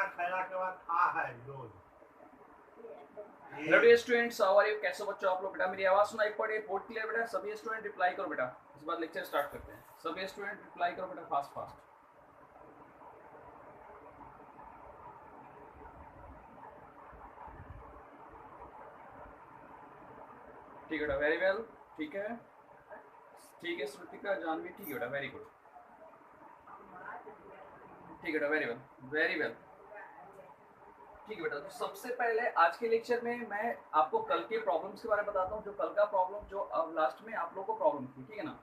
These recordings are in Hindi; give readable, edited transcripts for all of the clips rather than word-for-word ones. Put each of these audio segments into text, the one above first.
खाना के बाद खा है रोज। Hello dear students, how are you? कैसे हो बच्चों आप लोग? बेटा मेरी आवाज सुनाई पड़े? बोर्ड क्लियर बेटा? सभी स्टूडेंट रिप्लाई करो बेटा। इस बार लेक्चर स्टार्ट करते हैं। सभी स्टूडेंट रिप्लाई करो बेटा, फास्ट फास्ट। ठीक है बेटा, वेरी वेल। ठीक है, ठीक है श्रुतिका, जानवी, ठीक है बेटा, वेरी गुड। ठीक है बेटा, वेरी वेल, वेरी वेल। ठीक है बेटा, तो सबसे पहले आज के लेक्चर में मैं आपको कल के प्रॉब्लम्स के बारे में बताता हूँ। जो कल का प्रॉब्लम जो अब लास्ट में आप लोगों को प्रॉब्लम थी, ठीक है ना?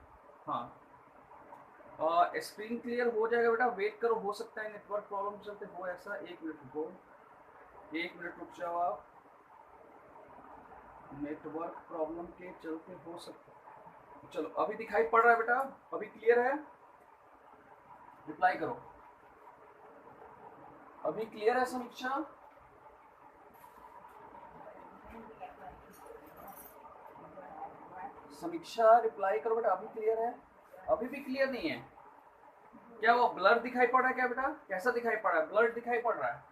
हाँ, स्क्रीन क्लियर हो जाएगा बेटा, वेट करो, हो सकता है नेटवर्क प्रॉब्लम चलते हो ऐसा। एक मिनट रुको, एक मिनट रुक जाओ आप। नेटवर्क प्रॉब्लम के चलते हो सकता है। चलो अभी दिखाई पड़ रहा है बेटा? अभी क्लियर है? रिप्लाई करो, अभी क्लियर है समीक्षा? समीक्षा रिप्लाई करो बेटा, अभी क्लियर है? अभी भी क्लियर नहीं है क्या? वो ब्लर दिखाई पड़ रहा है क्या बेटा? कैसा दिखाई पड़ रहा है? ब्लर दिखाई पड़ रहा है?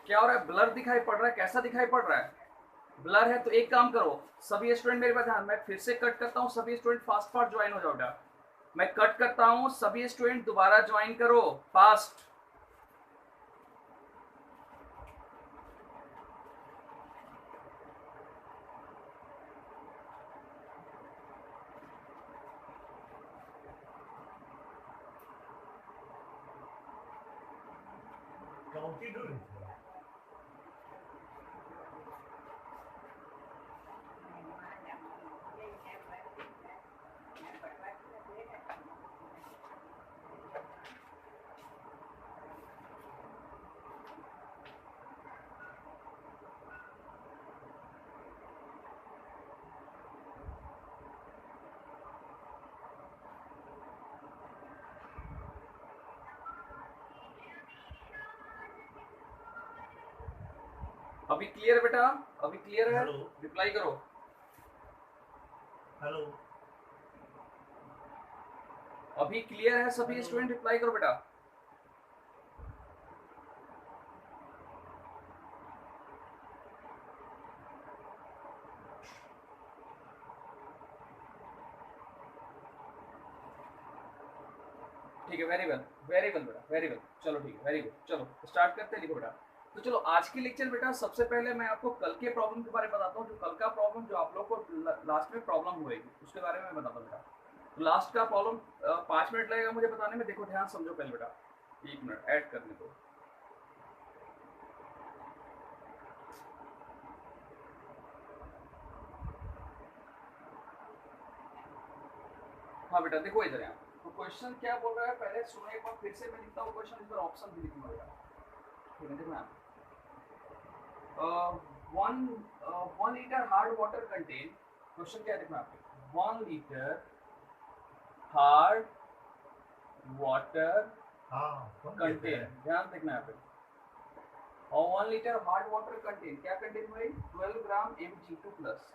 क्या हो रहा है? ब्लर दिखाई पड़ रहा है? कैसा दिखाई पड़ रहा है? ब्लर है तो एक काम करो, सभी स्टूडेंट मेरे पास ध्यान, मैं फिर से कट करता हूँ, सभी स्टूडेंट फास्ट फास्ट ज्वाइन हो जाओ बेटा। मैं कट करता हूँ, सभी स्टूडेंट दोबारा ज्वाइन करो फास्ट। कौन-सी दूर है? अभी क्लियर बेटा? अभी क्लियर है? हेलो रिप्लाई करो। हेलो, अभी क्लियर है सभी हेलो। स्टूडेंट? रिप्लाई करो बेटा। ठीक है, वेरी वेल, वेरी वेल बेटा, वेरी वेल। चलो ठीक है, वेरी गुड। चलो स्टार्ट करते हैं, लिखो बेटा। तो चलो आज की लेक्चर बेटा, सबसे पहले मैं आपको कल के प्रॉब्लम के बारे में बताता हूँ। जो कल का प्रॉब्लम जो आप लोग को लास्ट में प्रॉब्लम हुएगी उसके बारे में मैं बताता हूँ बेटा। तो लास्ट का प्रॉब्लम 5 मिनट लगेगा मुझे बताने में। देखो ध्यान समझो पहले बेटा, 1 मिनट ऐड करने दो। हाँ बेटा देखो इधर यहाँ, तो क्वेश्चन क्या बोल रहा है पहले सुनो एक बार फिर से। मैं लिखता हूँ क्वेश्चन, इस बार ऑप्शन भी लिखूंगा बेटा, ठीक है? देखो यहाँ one liter hard water contain, question क्या है देखो यहाँ पे, 1 liter hard water हाँ, कौन contain, कहते हैं? ध्यान देखना यहाँ पे। और 1 liter hard water contain क्या कंटेन भाई? 12 ग्राम Mg2 प्लस।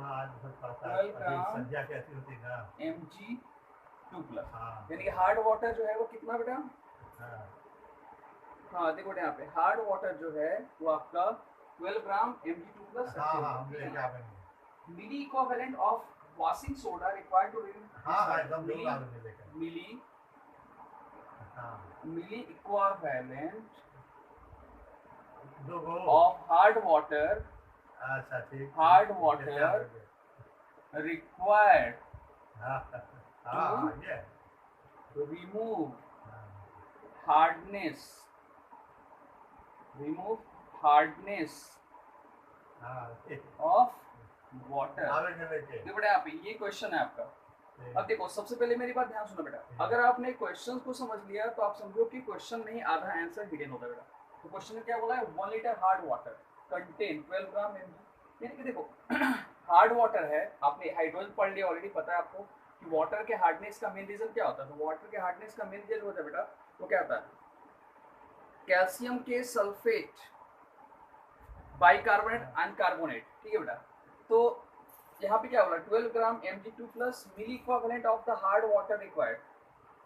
आज पता 12 अभी ग्राम संध्या कैसी होती है ना? Mg2 प्लस, हाँ यानी कि हार्ड वाटर जो है वो कितना बेटा? हाँ हाँ देखो यहाँ पे हार्ड वाटर जो है वो आपका 12 ग्राम Mg2 प्लस हाँ हाँ, हम लेके आवेंगे। Milliequivalent of washing soda required to हाँ हाँ, एकदम जरूर आवेंगे लेकर। मिली हाँ, मिली इक्विवेलेंट दो गो। ऑफ हार्ड वाटर, अच्छा ठीक। हार्ड कैसे वाटर आवेंगे? रिक्वायर्ड हाँ हाँ, ये रिमूव हाँ, हार्डनेस, रिमूव हार्डनेस हाँ, ठीक। Of water. आवेंगे लेके। देखो बेटा यहाँ पे ये क्वेश्चन है आपका। ठीक। अब देखो सबसे पहले मेरी बात ध्यान सुनो बेटा, अगर आपने क्वेश्चन को समझ लिया तो आप समझो कि क्वेश्चन नहीं आधा आंसर हिडन होता है बेटा। तो क्वेश्चन में क्या बोला है? 1 लीटर हार्ड वाटर कंटेन 12 ग्राम Mg, यानी कि देखो हार्ड वाटर है, आपने हाइड्रोजन पढ़ लिया ऑलरेडी, पता है आपको कि वाटर के हार्डनेस का मेन रीजन क्या होता है। तो वाटर के हार्डनेस का मेन रीजन होता है बेटा, वो क्या होता है? कैल्शियम के सल्फेट, बाइकार्बोनेट, अनकार्बोनेट, ठीक है बेटा? तो यहाँ पे क्या बोला 12 gram Mg2 plus milliequivalent of the hard water required,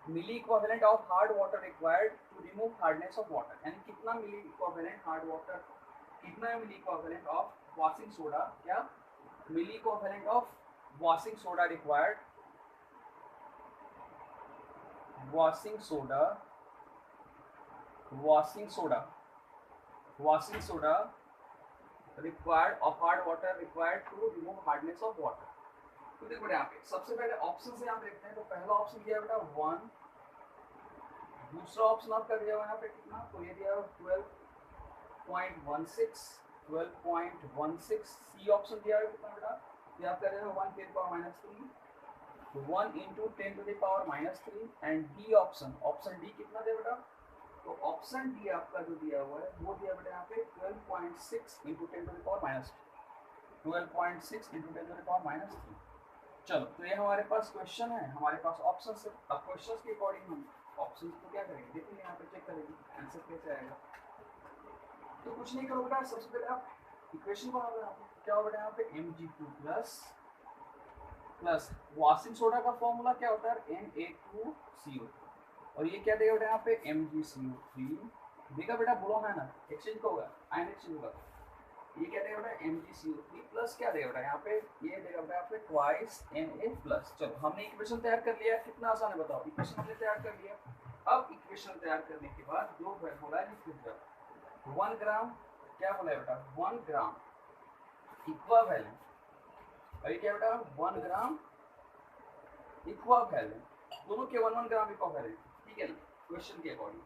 milliequivalent of hard water required to remove hardness of water, यानी कितना मिली इक्विवेलेंट हार्ड वाटर, कितना milliequivalent of washing soda, क्या milliequivalent of washing soda required, washing soda, washing soda, washing soda required of hard water required to remove hardness of water. तो देखो बेटा यहाँ पे सबसे पहले ऑप्शन से हम देखते हैं, तो पहला ऑप्शन दिया बेटा 1, दूसरा ऑप्शन आपका दिया हुआ यहाँ पे कितना, तो ये दिया 12.16, 12.16, सी ऑप्शन दिया है कितना बेटा, ये आपका रहेगा 1 10 power -3, 1 into 10 to the power -3, and D option, option D कितना दे बेटा, तो ऑप्शन डी आपका जो दिया हुआ है वो दिया बेटा यहाँ पे 12.6 into 10 to the power -3, 12.6 into 10 to the power -3। चलो तो ये हमारे पास क्वेश्चन है, हमारे पास ऑप्शन है। अब क्वेश्चन के अकॉर्डिंग हम ऑप्शन को क्या करेंगे, देखिए यहाँ पे चेक करेंगे आंसर कैसे आएगा। तो कुछ नहीं करो बेटा, सबसे पहले आप इक्वेशन बना लो। क्या होगा बेटा यहाँ पे Mg2 प्लस वॉशिंग सोडा का फॉर्मूला क्या होता है Na2CO, और ये क्या देगा बेटा यहाँ पे MgCO3 देगा बेटा, बोलो है ना, एक्सचेंज का होगा, आयन एक्सचेंज होगा। ये क्या देगा बेटा MgCO3 प्लस क्या देगा बेटा यहाँ पे, ये देगा बेटा यहाँ पे ट्वाइस Na प्लस। चलो हमने इक्वेशन तैयार कर लिया, कितना आसान है बताओ, इक्वेशन हमने तैयार कर लिया। अब इक्वेशन तैयार करने के बाद जो बोला है लिख दो, 1 ग्राम क्या बोला है बेटा, 1 ग्राम इक्विवेलेंट, और ये क्या बेटा 1 ग्राम इक्विवेलेंट, दोनों के 1 ग्राम इक्विवेलेंट, ठीक है ना क्वेश्चन के अकॉर्डिंग।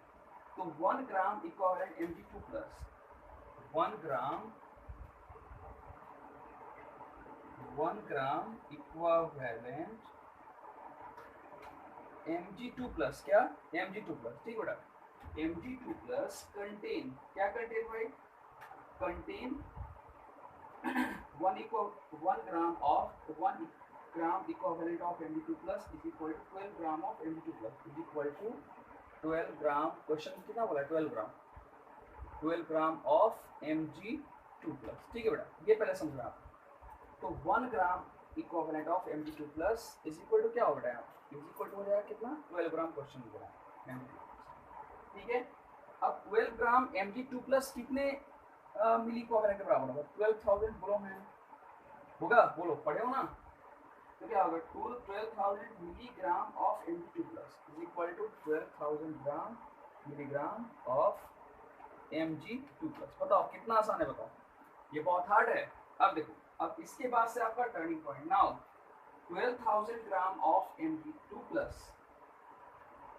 तो 1 gram equivalent Mg2 plus 1 gram equivalent Mg2 plus, क्या Mg2 प्लस, ठीक बेटा Mg2 प्लस कंटेन, क्या कंटेन भाई, content 1 gram of 1 gram equivalent of Mg2 plus is equal to 12 gram of Mg2 plus is equal to 12 gram, question कितना बोला है 12 ग्राम ऑफ Mg2 प्लस, ठीक है बेटा ये पहले समझना आप। तो 1 gram equivalent of Mg2 plus is equal to क्या होगा यहाँ, इज इक्वल टू हो जाएगा कितना 12 ग्राम, क्वेश्चन बोला Mg2, ठीक है। अब 12 ग्राम Mg2 प्लस कितने मिली इक्विवेलेंट के बराबर होगा, 12,000, बोलो है होगा, बोलो पढ़े हो ना, तो क्या होगा 12,000 milligram of Mg2 plus is equal to 12,000 gram milligram of Mg2 plus. बताओ कितना आसान है बताओ, ये बहुत हार्ड है। अब देखो, अब इसके बाद से आपका turning point, now 12,000 gram of Mg2 plus,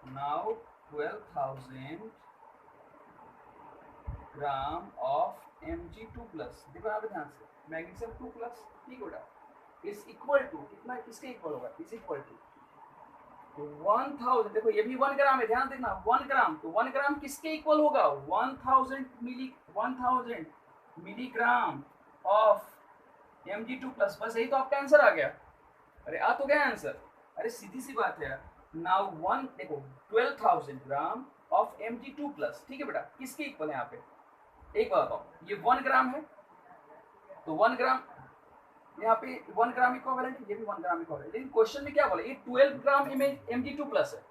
now 12,000 gram of Mg2 plus, देखो यहाँ पे ध्यान से मैग्नीशियम 2 प्लस, ठीक होगा, इज इक्वल टू कितना, किसके इक्वल होगा, इज इक्वल टू 1000, देखो ये भी 1 ग्राम है, ध्यान देना 1 ग्राम, तो 1 ग्राम किसके इक्वल होगा 1000 मिलीग्राम ऑफ Mg2 प्लस, बस यही तो आपका आंसर आ गया। अरे आ तो गया आंसर, अरे सीधी सी बात है। नाउ 1 देखो 12,000 ग्राम ऑफ Mg2 प्लस, ठीक है बेटा किसके इक्वल है यहाँ पे, एक बात बताओ, ये 1 ग्राम है, तो 1 ग्राम यहाँ पे 1 ग्राम इक्विवेलेंट, ये भी 1 ग्राम इक्विवेलेंट, लेकिन क्वेश्चन में क्या बोला, ये 12 ग्राम Mg2 प्लस है,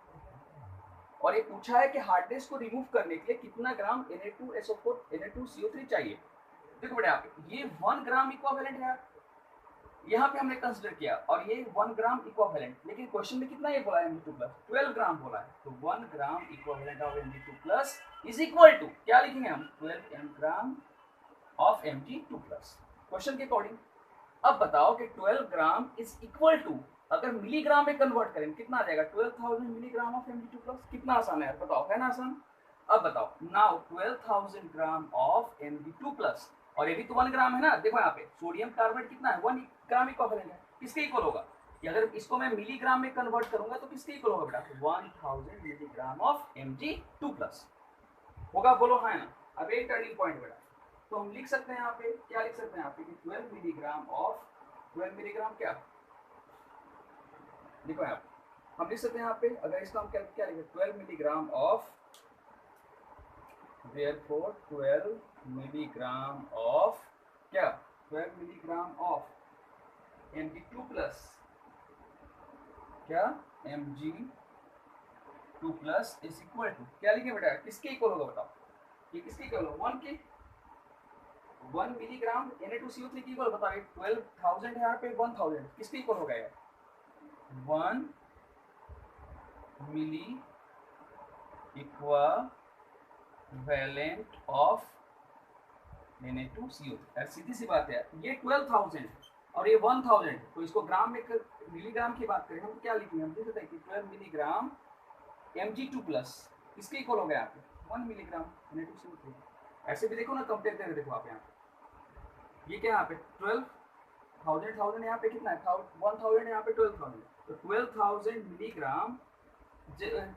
और ये पूछा है कि हार्डनेस को रिमूव करने के लिए कितना ग्राम Na2SO4 Na2CO3 चाहिए। देखो बेटा यहाँ पे ये 1 ग्राम इक्विवेलेंट है, यहाँ पे हमने कंसीडर किया, और ये 1 ग्राम इक्विवेलेंट, लेकिन क्वेश्चन में कितना ये बोला है Mg2 प्लस 12 ग्राम बोला है, तो 1 gram equivalent of Mg2 plus is equal to क्या लिखेंगे हम 12 gram of Mg2 plus, question के अकॉर्डिंग। अब बताओ कि 12 ग्राम इज इक्वल टू, अगर मिलीग्राम में कन्वर्ट करें कितना आ जाएगा 12,000 मिलीग्राम ऑफ Mg2 प्लस, कितना आसान है यार बताओ, है ना आसान। अब बताओ now 12,000 gram of Mg2 plus, और ये भी तो 1 ग्राम है ना, देखो यहाँ पे सोडियम कार्बोनेट कितना है 1 ग्राम इक्विवेलेंट है, किसके इक्वल होगा, कि अगर इसको मैं मिलीग्राम में कन्वर्ट करूंगा तो किसके इक्वल होगा बेटा 1000 मिलीग्राम ऑफ Mg2 प्लस होगा, बोलो हाँ ना। अब एक टर्निंग पॉइंट बेटा, तो हम लिख सकते हैं यहाँ पे, क्या लिख सकते हैं यहाँ पे कि 12 मिलीग्राम ऑफ 12 मिलीग्राम क्या, देखो यहाँ पे हम लिख सकते हैं यहाँ पे, अगर इसका हम क्या लिखें 12 milligram of, therefore 12 milligram of क्या 12 मिलीग्राम ऑफ Mg2 प्लस क्या Mg2 plus is equal to क्या लिखे बेटा, किसके इक्वल होगा बताओ, ये किसके इक्वल होगा, 1 के 1 मिलीग्राम Na2CO3 की इक्वल बताओ, 12,000 है यहाँ पे, 1000 किसके इक्वल होगा यार, 1 मिली इक्विवेलेंट ऑफ Na2CO3। यार सीधी सी बात है, ये 12,000 और ये 1000, तो इसको ग्राम में मिलीग्राम की बात करें हम तो क्या लिखेंगे, हम देख सकते हैं कि 12 मिलीग्राम Mg2 प्लस इसके इक्वल हो गया यहाँ पे 1 मिलीग्राम Na2CO3। ऐसे भी देखो ना, कंपेयर करके देखो आप यहाँ पे, ये क्या यहाँ पे 12,000 यहाँ पे कितना है, 1000 यहाँ पे 12,000, तो 12,000 मिलीग्राम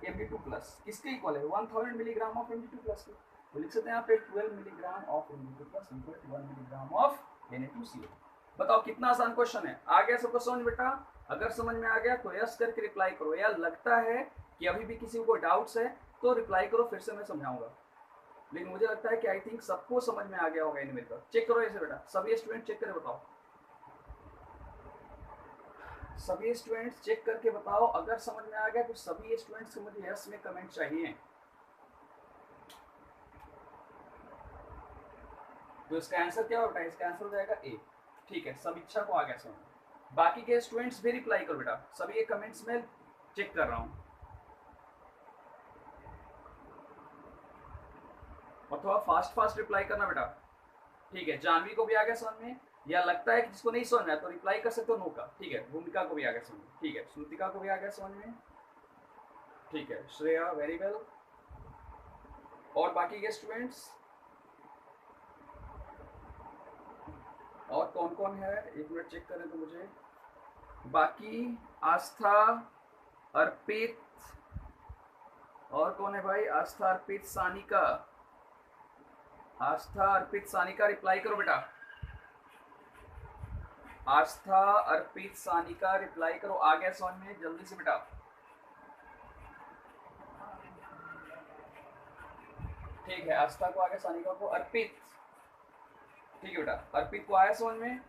Mg2 प्लस किसके इक्वल है, 1000 मिलीग्राम ऑफ Mg2 प्लस के, तो लिख सकते हैं यहाँ पे 12 milligram of Mg2 plus equal to 1 milligram of Na2CO। बताओ कितना आसान क्वेश्चन है, आ गया सबको समझ बेटा, अगर समझ में आ गया तो यस करके रिप्लाई करो, या लगता है कि अभी भी किसी को डाउट्स है तो रिप्लाई करो, फिर से मैं समझाऊंगा, लेकिन मुझे लगता है कि आई थिंक सबको समझ में आ गया होगा इनमें का। चेक करो ऐसे बेटा, सभी स्टूडेंट चेक करके बताओ, सभी स्टूडेंट्स चेक करके बताओ, अगर समझ में आ गया तो सभी स्टूडेंट्स को मुझे यस में कमेंट चाहिए। तो इसका आंसर क्या होगा, इसका आंसर हो जाएगा ए। ठीक है, समीक्षा को आ गया समझ, बाकी के स्टूडेंट्स भी रिप्लाई करो बेटा, सभी के कमेंट्स में चेक कर रहा हूँ, और थोड़ा फास्ट रिप्लाई करना बेटा। ठीक है, जानवी को भी आ गया समझ में, या लगता है कि जिसको नहीं समझ में आया तो रिप्लाई कर सकते हो नो का। ठीक है, भूमिका को भी आ गया समझ में, ठीक है, श्रुतिका को भी आ गया समझ में, ठीक है, श्रेया वेरी वेल, और बाकी के स्टूडेंट्स और कौन कौन है, एक मिनट चेक करें तो मुझे, बाकी आस्था, अर्पित, और कौन है भाई, आस्था, अर्पित, सानिका, आस्था, अर्पित, सानिका रिप्लाई करो बेटा, आस्था, अर्पित, सानिका रिप्लाई करो, आ गया समझ में, जल्दी से बेटा। ठीक है, आस्था को आ गया, सानिका को, अर्पित, ठीक है बेटा, अर्पित को आया समझ में,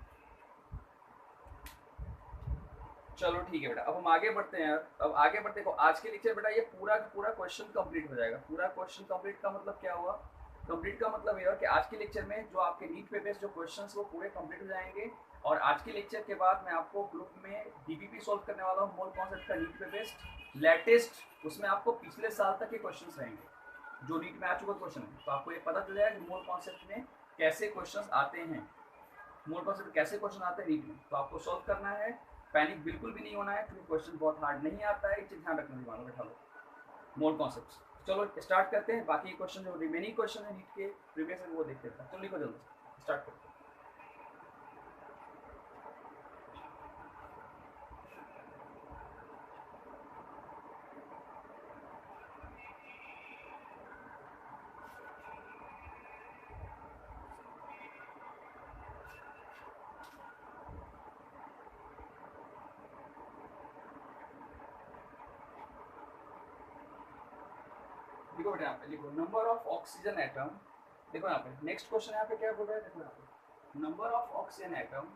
चलो ठीक है बेटा, अब हम आगे बढ़ते हैं यार, अब आगे बढ़ते हैं, आज के लेक्चर बेटा ये पूरा पूरा क्वेश्चन कंप्लीट हो जाएगा, पूरा क्वेश्चन कंप्लीट का मतलब क्या हुआ, कंप्लीट का मतलब यह कि आज के लेक्चर में जो आपके नीट पे बेस्ड जो क्वेश्चंस वो पूरे कंप्लीट हो जाएंगे, और आज के लेक्चर के बाद मैं आपको ग्रुप में डीबीपी सॉल्व करने वाला हूँ, मोल कॉन्सेप्ट का नीट पे बेस्ड लेटेस्ट, उसमें आपको पिछले साल तक के क्वेश्चंस रहेंगे जो नीट में आ चुका क्वेश्चन है, तो आपको ये पता चल जाएगा कि मोल कॉन्सेप्ट में कैसे क्वेश्चन आते हैं, मोल कॉन्सेप्ट कैसे क्वेश्चन आते हैं नीट में, तो आपको सॉल्व करना है, पैनिक बिल्कुल भी नहीं होना है, क्योंकि क्वेश्चन बहुत हार्ड नहीं आता है, इसे ध्यान रखना दिमाग में बैठा लो, मोल कॉन्सेप्ट्स। चलो स्टार्ट करते हैं, बाकी क्वेश्चन जो रिमेनिंग क्वेश्चन है नीट के प्रीवियस वो देखते हैं, चलो लिखो जल्दी, स्टार्ट करते हैं। देखो बेटा यहाँ पे लिखो नंबर ऑफ ऑक्सीजन एटम, देखो यहाँ पे नेक्स्ट क्वेश्चन यहाँ पे क्या बोल रहा है, देखो यहाँ पे number of oxygen atom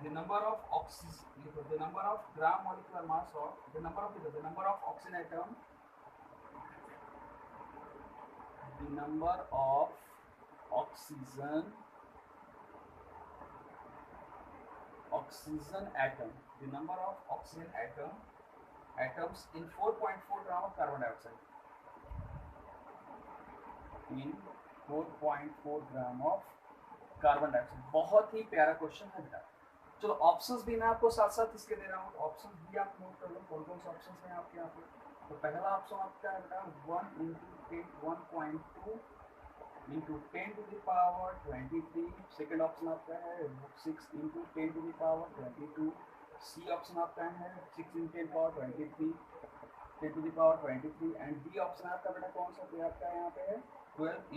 the number of the number of gram molecular mass of the number of oxygen atom, the number of oxygen atom, the number of oxygen atoms in 4.4 gram of carbon dioxide, in 4.4 gram of carbon dioxide. बहुत ही प्यारा क्वेश्चन है बेटा। चलो ऑप्शंस भी मैं आपको साथ साथ इसके दे रहा हूँ, ऑप्शंस भी आप नोट कर लो, कौन कौन से ऑप्शंस हैं आपके यहाँ पे। तो पहला ऑप्शन आपका है बेटा 1 into 1.2 into 10 to the power 23। Second option आपका है 6 into 10 to the power 22। C option आपका है 6 × 10⁻23 10⁻23 एंड डी ऑप्शन आपका बेटा कौन सा है आपका यहाँ पे है 12 ×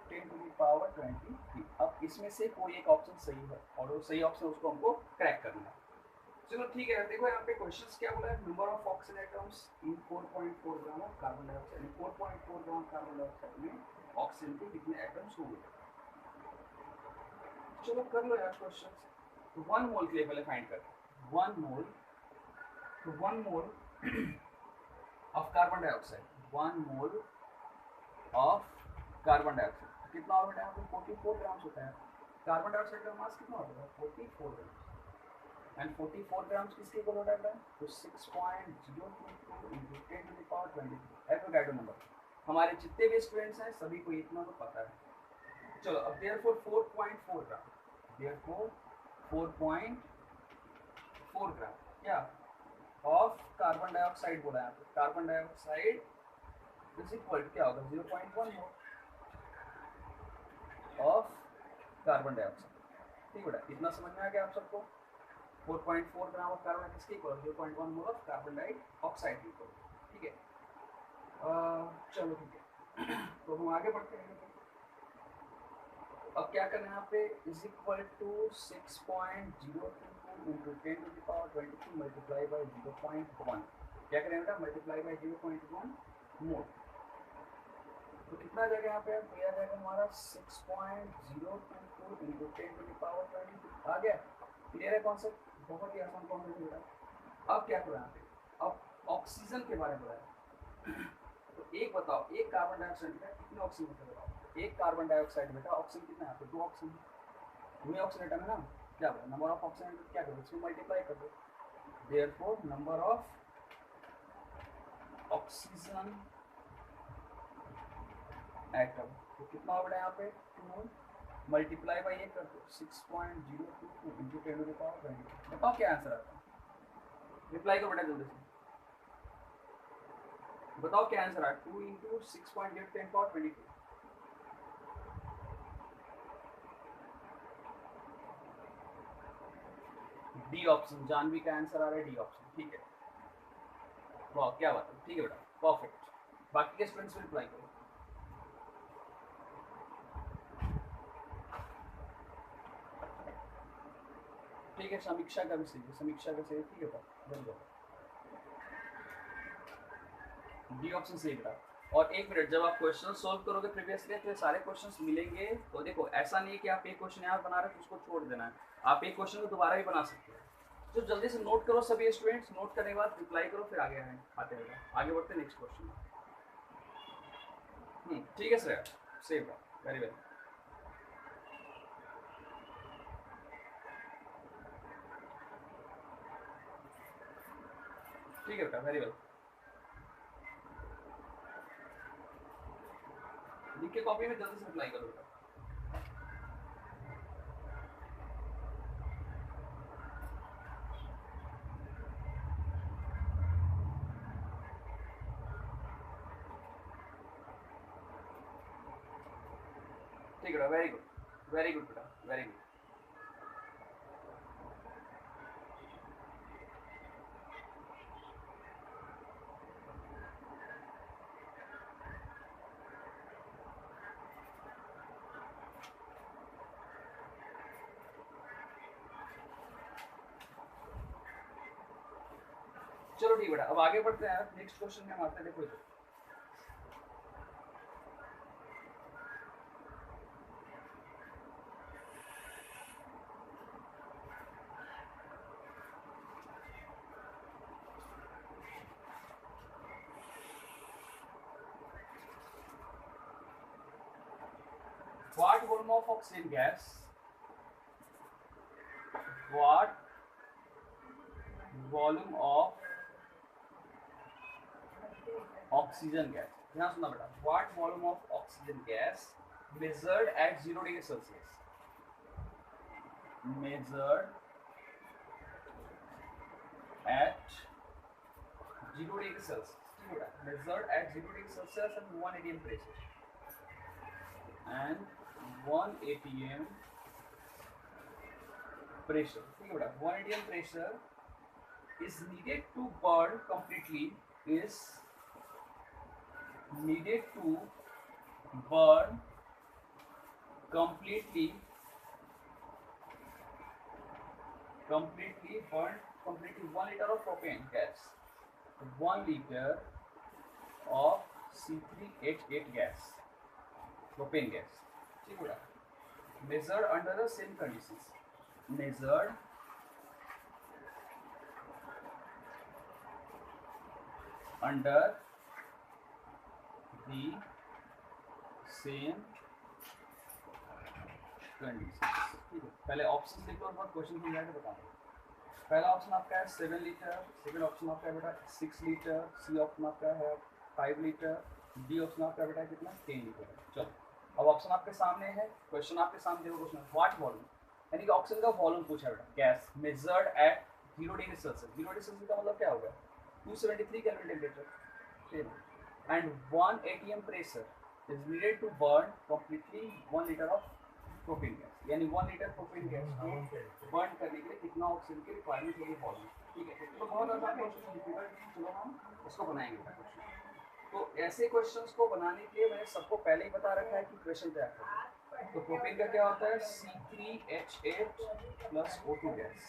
10⁻23। अब इसमें से कोई एक ऑप्शन सही है और वो सही ऑप्शन उसको हमको क्रैक करना है। चलो ठीक है, देखो यहाँ पे क्वेश्चंस क्या बोला है, number of oxygen atoms in 4.4 gram of carbon dioxide. 4.4 gram carbon dioxide में ऑक्सीजन के कितने एटम्स होंगे। चलो कर लो यार क्वेश्चंस। तो 1 मोल के लिए पहले फाइंड कर 1 मोल, तो 1 mole of carbon dioxide 1 mole of carbon dioxide कितना होता है यहाँ पे 44 ग्राम्स होता है। कार्बन डाइऑक्साइड का मास कितना होता है 44 ग्राम्स एंड 44 ग्राम्स किसके इक्वल होता है तो 6.022 into 10⁻23 एवोगाड्रो नंबर। हमारे जितने भी स्टूडेंट्स हैं सभी को इतना तो पता है। चलो अब देयरफॉर 4.4 ग्राम, देयरफॉर 4.4 ग्राम क्या ऑफ कार्बन डाइऑक्साइड बोला है। कार्बन डाइऑक्साइड इज इक्वल क्या होगा 0.1 मोल ऑफ कार्बन डाइऑक्साइड। ठीक बेटा, इतना समझ में आ गया आप सबको। 4.4 ग्राम ऑफ कार्बन किसके equal 0.1 mole of carbon dioxide के इक्वल। ठीक है, चलो ठीक है तो हम आगे बढ़ते हैं। अब क्या करना है यहाँ पे is equal to 6.022 into 10⁻23 multiply by 0.1। क्या करें बेटा मल्टीप्लाई बाई 0.1 मोल। तो कितना आ जाएगा यहाँ पे तो आ जाएगा हमारा 6.022 into 10⁻23। आ गया, क्लियर है कॉन्सेप्ट, बहुत ही आसान कॉन्सेप्ट बेटा। अब क्या करें यहाँ पे, अब ऑक्सीजन के बारे में बताया। तो एक बताओ, एक कार्बन डाइऑक्साइड में कितने ऑक्सीजन होते हैं बताओ। एक कार्बन डाइऑक्साइड में ऑक्सीजन कितना है, 2 ऑक्सीजन, 2 ऑक्सीजन एटम है ना। क्या बोला नंबर ऑफ ऑक्सीजन क्या करो इसमें मल्टीप्लाई कर दो। Therefore number of oxygen atom तो कितना होगा यहाँ पे 2 मल्टीप्लाई बाई ये कर दो 6.022 into 10⁻23। बताओ क्या आंसर आता है, रिप्लाई करो बेटा जल्दी से, बताओ क्या आंसर आया 2 into 6.010⁻22। डी ऑप्शन, जानवी का आंसर आ रहा है डी ऑप्शन। ठीक है, वाह क्या बात है, ठीक है बेटा परफेक्ट। बाकी के स्टूडेंट्स में रिप्लाई करो। ठीक है, समीक्षा का भी सही है, समीक्षा का सही है। ठीक है बेटा वेरी गुड, डी ऑप्शन सही बेटा। और एक मिनट, जब आप क्वेश्चन सॉल्व करोगे प्रीवियस ईयर तो सारे क्वेश्चंस मिलेंगे। तो देखो ऐसा नहीं है कि आप एक क्वेश्चन यहाँ बना रहे हो तो उसको छोड़ देना है, आप एक क्वेश्चन को दोबारा भी बना सकते हो। तो जल्दी से नोट करो सभी स्टूडेंट्स, नोट करने के बाद रिप्लाई करो, फिर आगे आते हैं आगे बढ़ते नेक्स्ट क्वेश्चन। ठीक है सर, सेम वेरी वेल। ठीक है बेटा वेरी वेल, लिख के कॉपी में जल्दी से रिप्लाई करो बेटा। ठीक है वेरी गुड, वेरी गुड बेटा वेरी गुड। चलो ठीक बेटा, अब आगे बढ़ते हैं। नेक्स्ट क्वेश्चन में हम आते हैं। देखो इधर what volume of oxygen gas, what volume of oxygen gas, ध्यान सुनना बेटा, what volume of oxygen gas measured at 0 degree Celsius, measured at 0 degree Celsius, measured at 0 degree Celsius and 1 atm pressure and 1 atm pressure। ठीक है बेटा 1 atm pressure is needed to burn completely is needed to burn completely completely 1 liter of propane gas, 1 liter of C3H8 gas, propane gas, ठीक हो रहा, measured under the same conditions, measured under the same condition, ठीक है। पहले ऑप्शन लिख लो और बाद क्वेश्चन समझा के बताना। पहला ऑप्शन आपका है 7 लीटर, सेकंड ऑप्शन आपका है बेटा 6 लीटर, सी ऑप्शन आपका है 5 लीटर, डी ऑप्शन आपका बेटा कितना 10 लीटर। चलो अब ऑप्शन आपके सामने है, क्वेश्चन आपके सामने देखो, क्वेश्चन व्हाट वॉल्यूम, यानी कि ऑक्सीजन का वॉल्यूम पूछा है बेटा, gas measured at 0 degree Celsius. 0 degree Celsius का मतलब क्या होगा, 273 kelvin temperature and 1 atm pressure is needed to burn completely 1 litre of propane gas, यानी 1 लीटर प्रोपेन गैस को बर्न करने के लिए कितना ऑक्सीजन की रिक्वायरमेंट होगी वॉल्यूम, ठीक है। तो बहुत आसान क्वेश्चन लिखिएगा, चलो हम इसको बनाएंगे क्वेश्चन। तो ऐसे क्वेश्चंस को बनाने के लिए मैंने सबको पहले ही बता रखा है कि क्वेश्चन तैयार करना। तो प्रोपेन का क्या होता है, C3H8 प्लस O2 गैस,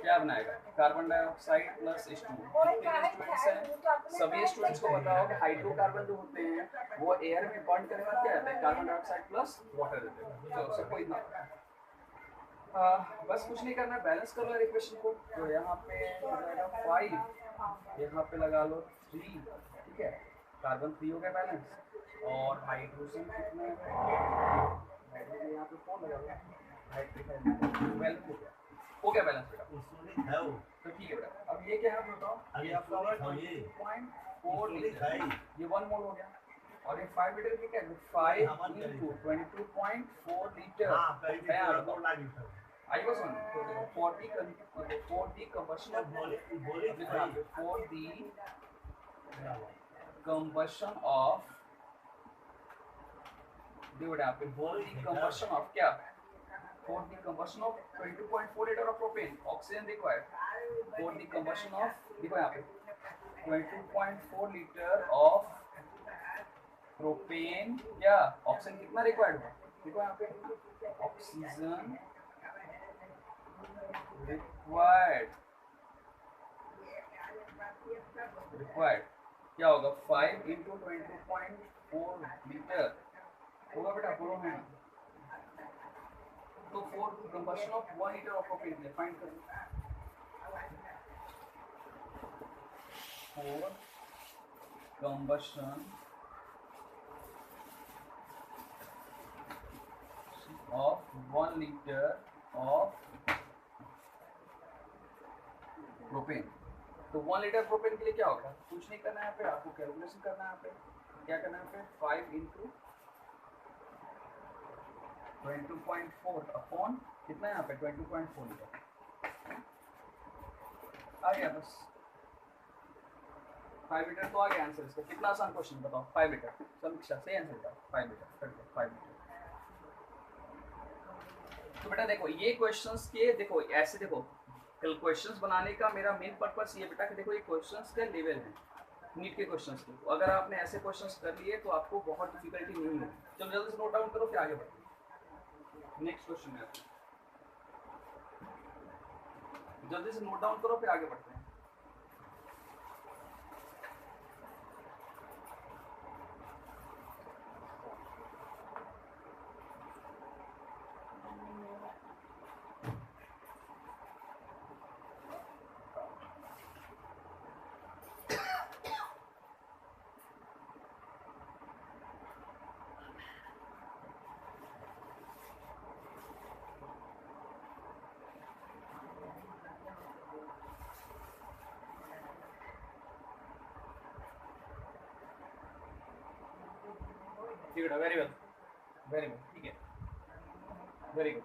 क्या बनाएगा, carbon dioxide plus H2। Students हैं, सभी स्टूडेंट्स को पता होगा हाइड्रोकार्बन जो होते हैं वो एयर में बर्न करने का क्या रहता है, कार्बन डाइऑक्साइड प्लस वाटर देते हैं। तो सबको इतना बस कुछ नहीं करना है, बैलेंस कर लो इक्वेशन को। तो यहाँ पे हो जाएगा 5, यहाँ पे लगा लो 3, ठीक है, कार्बन 3 हो गया बैलेंस, और हाइड्रोजन कितना है, हाइड्रोजन यहाँ पे 4 लगा लो, हाइड्रोजन 12 हो गया बैलेंस बेटा। है वो तो ठीक है बेटा, अब ये क्या है बताओ, ये आपका होगा 22.4 लीटर, ये 1 मोल हो गया, और ये 5 लीटर की क्या है, 5 into 22.4 लीटर है यार। I was on for the combustion of क्या, for the combustion of 22.4 liter of propane, oxygen required for the combustion of, देखो यहाँ पे 22.4 liter of propane, क्या ऑक्सीजन कितना रिक्वायर्ड हुआ, देखो यहाँ पे ऑक्सीजन रिक्वायर्ड क्या होगा, 5 into 22.4 लीटर होगा बेटा, बोलो है। तो for combustion of 1 liter of propane find करो, for combustion of 1 liter of propane. तो 1 लीटर प्रोपेन के लिए क्या होगा, कुछ नहीं करना है यहाँ पे, आपको कैलकुलेशन करना है यहाँ पे, क्या करना है यहाँ पे 5 into 22.4 अपॉन कितना है यहाँ पे 22.4 लीटर आ गया बस। 5 लीटर तो आ गया आंसर इसका, कितना आसान क्वेश्चन बताओ, 5 लीटर समीक्षा सही आंसर बताओ, 5 लीटर 5 लीटर। तो बेटा देखो ये क्वेश्चंस के, देखो ऐसे देखो, कल क्वेश्चंस बनाने का मेरा मेन पर्पस ये बेटा कि देखो ये क्वेश्चंस का लेवल है नीट के क्वेश्चंस के, अगर आपने ऐसे क्वेश्चंस कर लिए तो आपको बहुत डिफिकल्टी नहीं होगी। चलो जल्दी से नोट डाउन करो फिर आगे बढ़ो नेक्स्ट क्वेश्चन में, जल्दी से नोट डाउन करो फिर आगे बढ़ते हैं। ठीक है, वेरी वेल, ठीक है, वेरी गुड।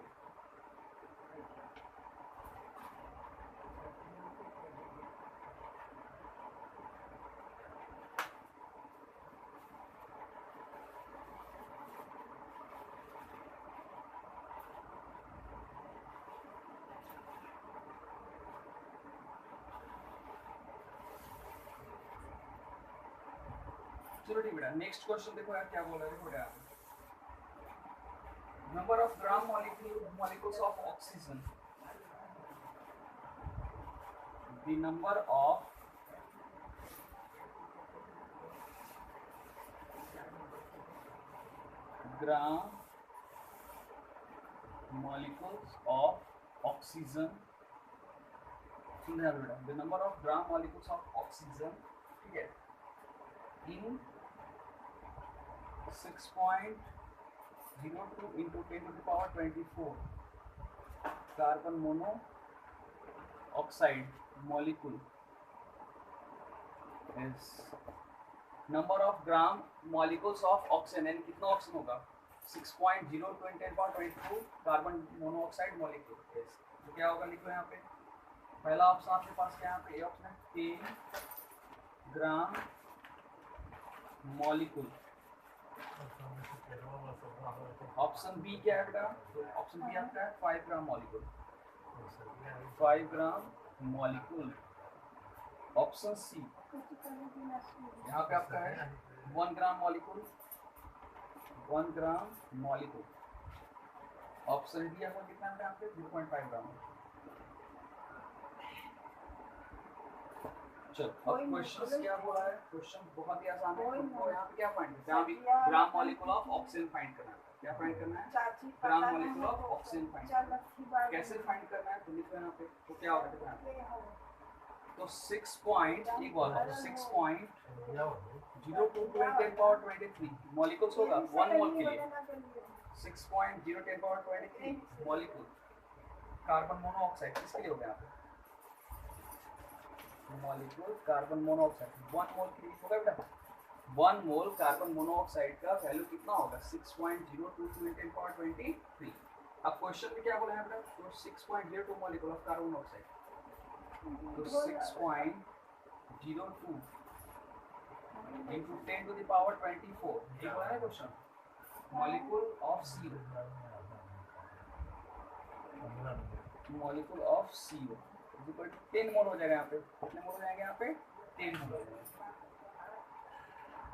चलो ठीक बेटा, नेक्स्ट क्वेश्चन देखो यार क्या बोल रहा है, देखो बेटा number of gram molecules of oxygen, the number of gram molecules of oxygen, the number of gram molecules of oxygen, ठीक है, in 6.02 into 10 to the power 24 carbon monoxide molecule is number of gram molecules of oxygen, यानी कितना ऑक्सीजन होगा 6.02 × 10⁻22 कार्बन मोनोऑक्साइड मॉलिक्यूल। तो क्या होगा, लिखो यहाँ पे पहला ऑप्शन आपके पास क्या, यहाँ पे ए ऑप्शन है 10 ग्राम मॉलिक्यूल। ऑप्शन बी क्या है बेटा, तो ऑप्शन बी आपका है 5 gram molecule, 5 gram molecule. Option C यहाँ पे आपका है 1 gram molecule, 1 gram molecule. Option D आपको कितना है यहाँ पे 0.5 ग्राम। चलो अब क्वेश्चन क्या बोला है, क्वेश्चन बहुत ही आसान है। तो यहाँ पे क्या फाइंड करना है, gram molecule of oxygen find करना है। क्या फाइंड करना है, gram molecule of oxygen find करना है। कैसे फाइंड करना है, तो लिखो यहाँ पे, तो क्या होगा देखो यहाँ पे, तो 6 पॉइंट एक बोला तो 6.02 × 10⁻23 मॉलिक्यूल्स होगा 1 मोल के लिए, 6.0 × 10⁻23 मॉलिक्यूल कार्बन मोनोऑक्साइड, किसके लिए हो गया यहाँ पे मॉलिक्यूल कार्बन मोनोऑक्साइड 1 मोल के लिए होगा बेटा। 1 मोल कार्बन मोनोऑक्साइड का वैल्यू कितना होगा 6.022 × 10⁻23। अब क्वेश्चन में क्या बोला है बेटा, तो 6.02 मॉलिक्यूल ऑफ कार्बन मोनोऑक्साइड, तो 6.02 into 10 to the power 24 ये बोला है question, molecule of CO, molecule of CO equal to 10 mole हो जाएगा यहाँ पे। कितने मोल हो जाएंगे यहाँ पे 10 मोल हो जाएगा।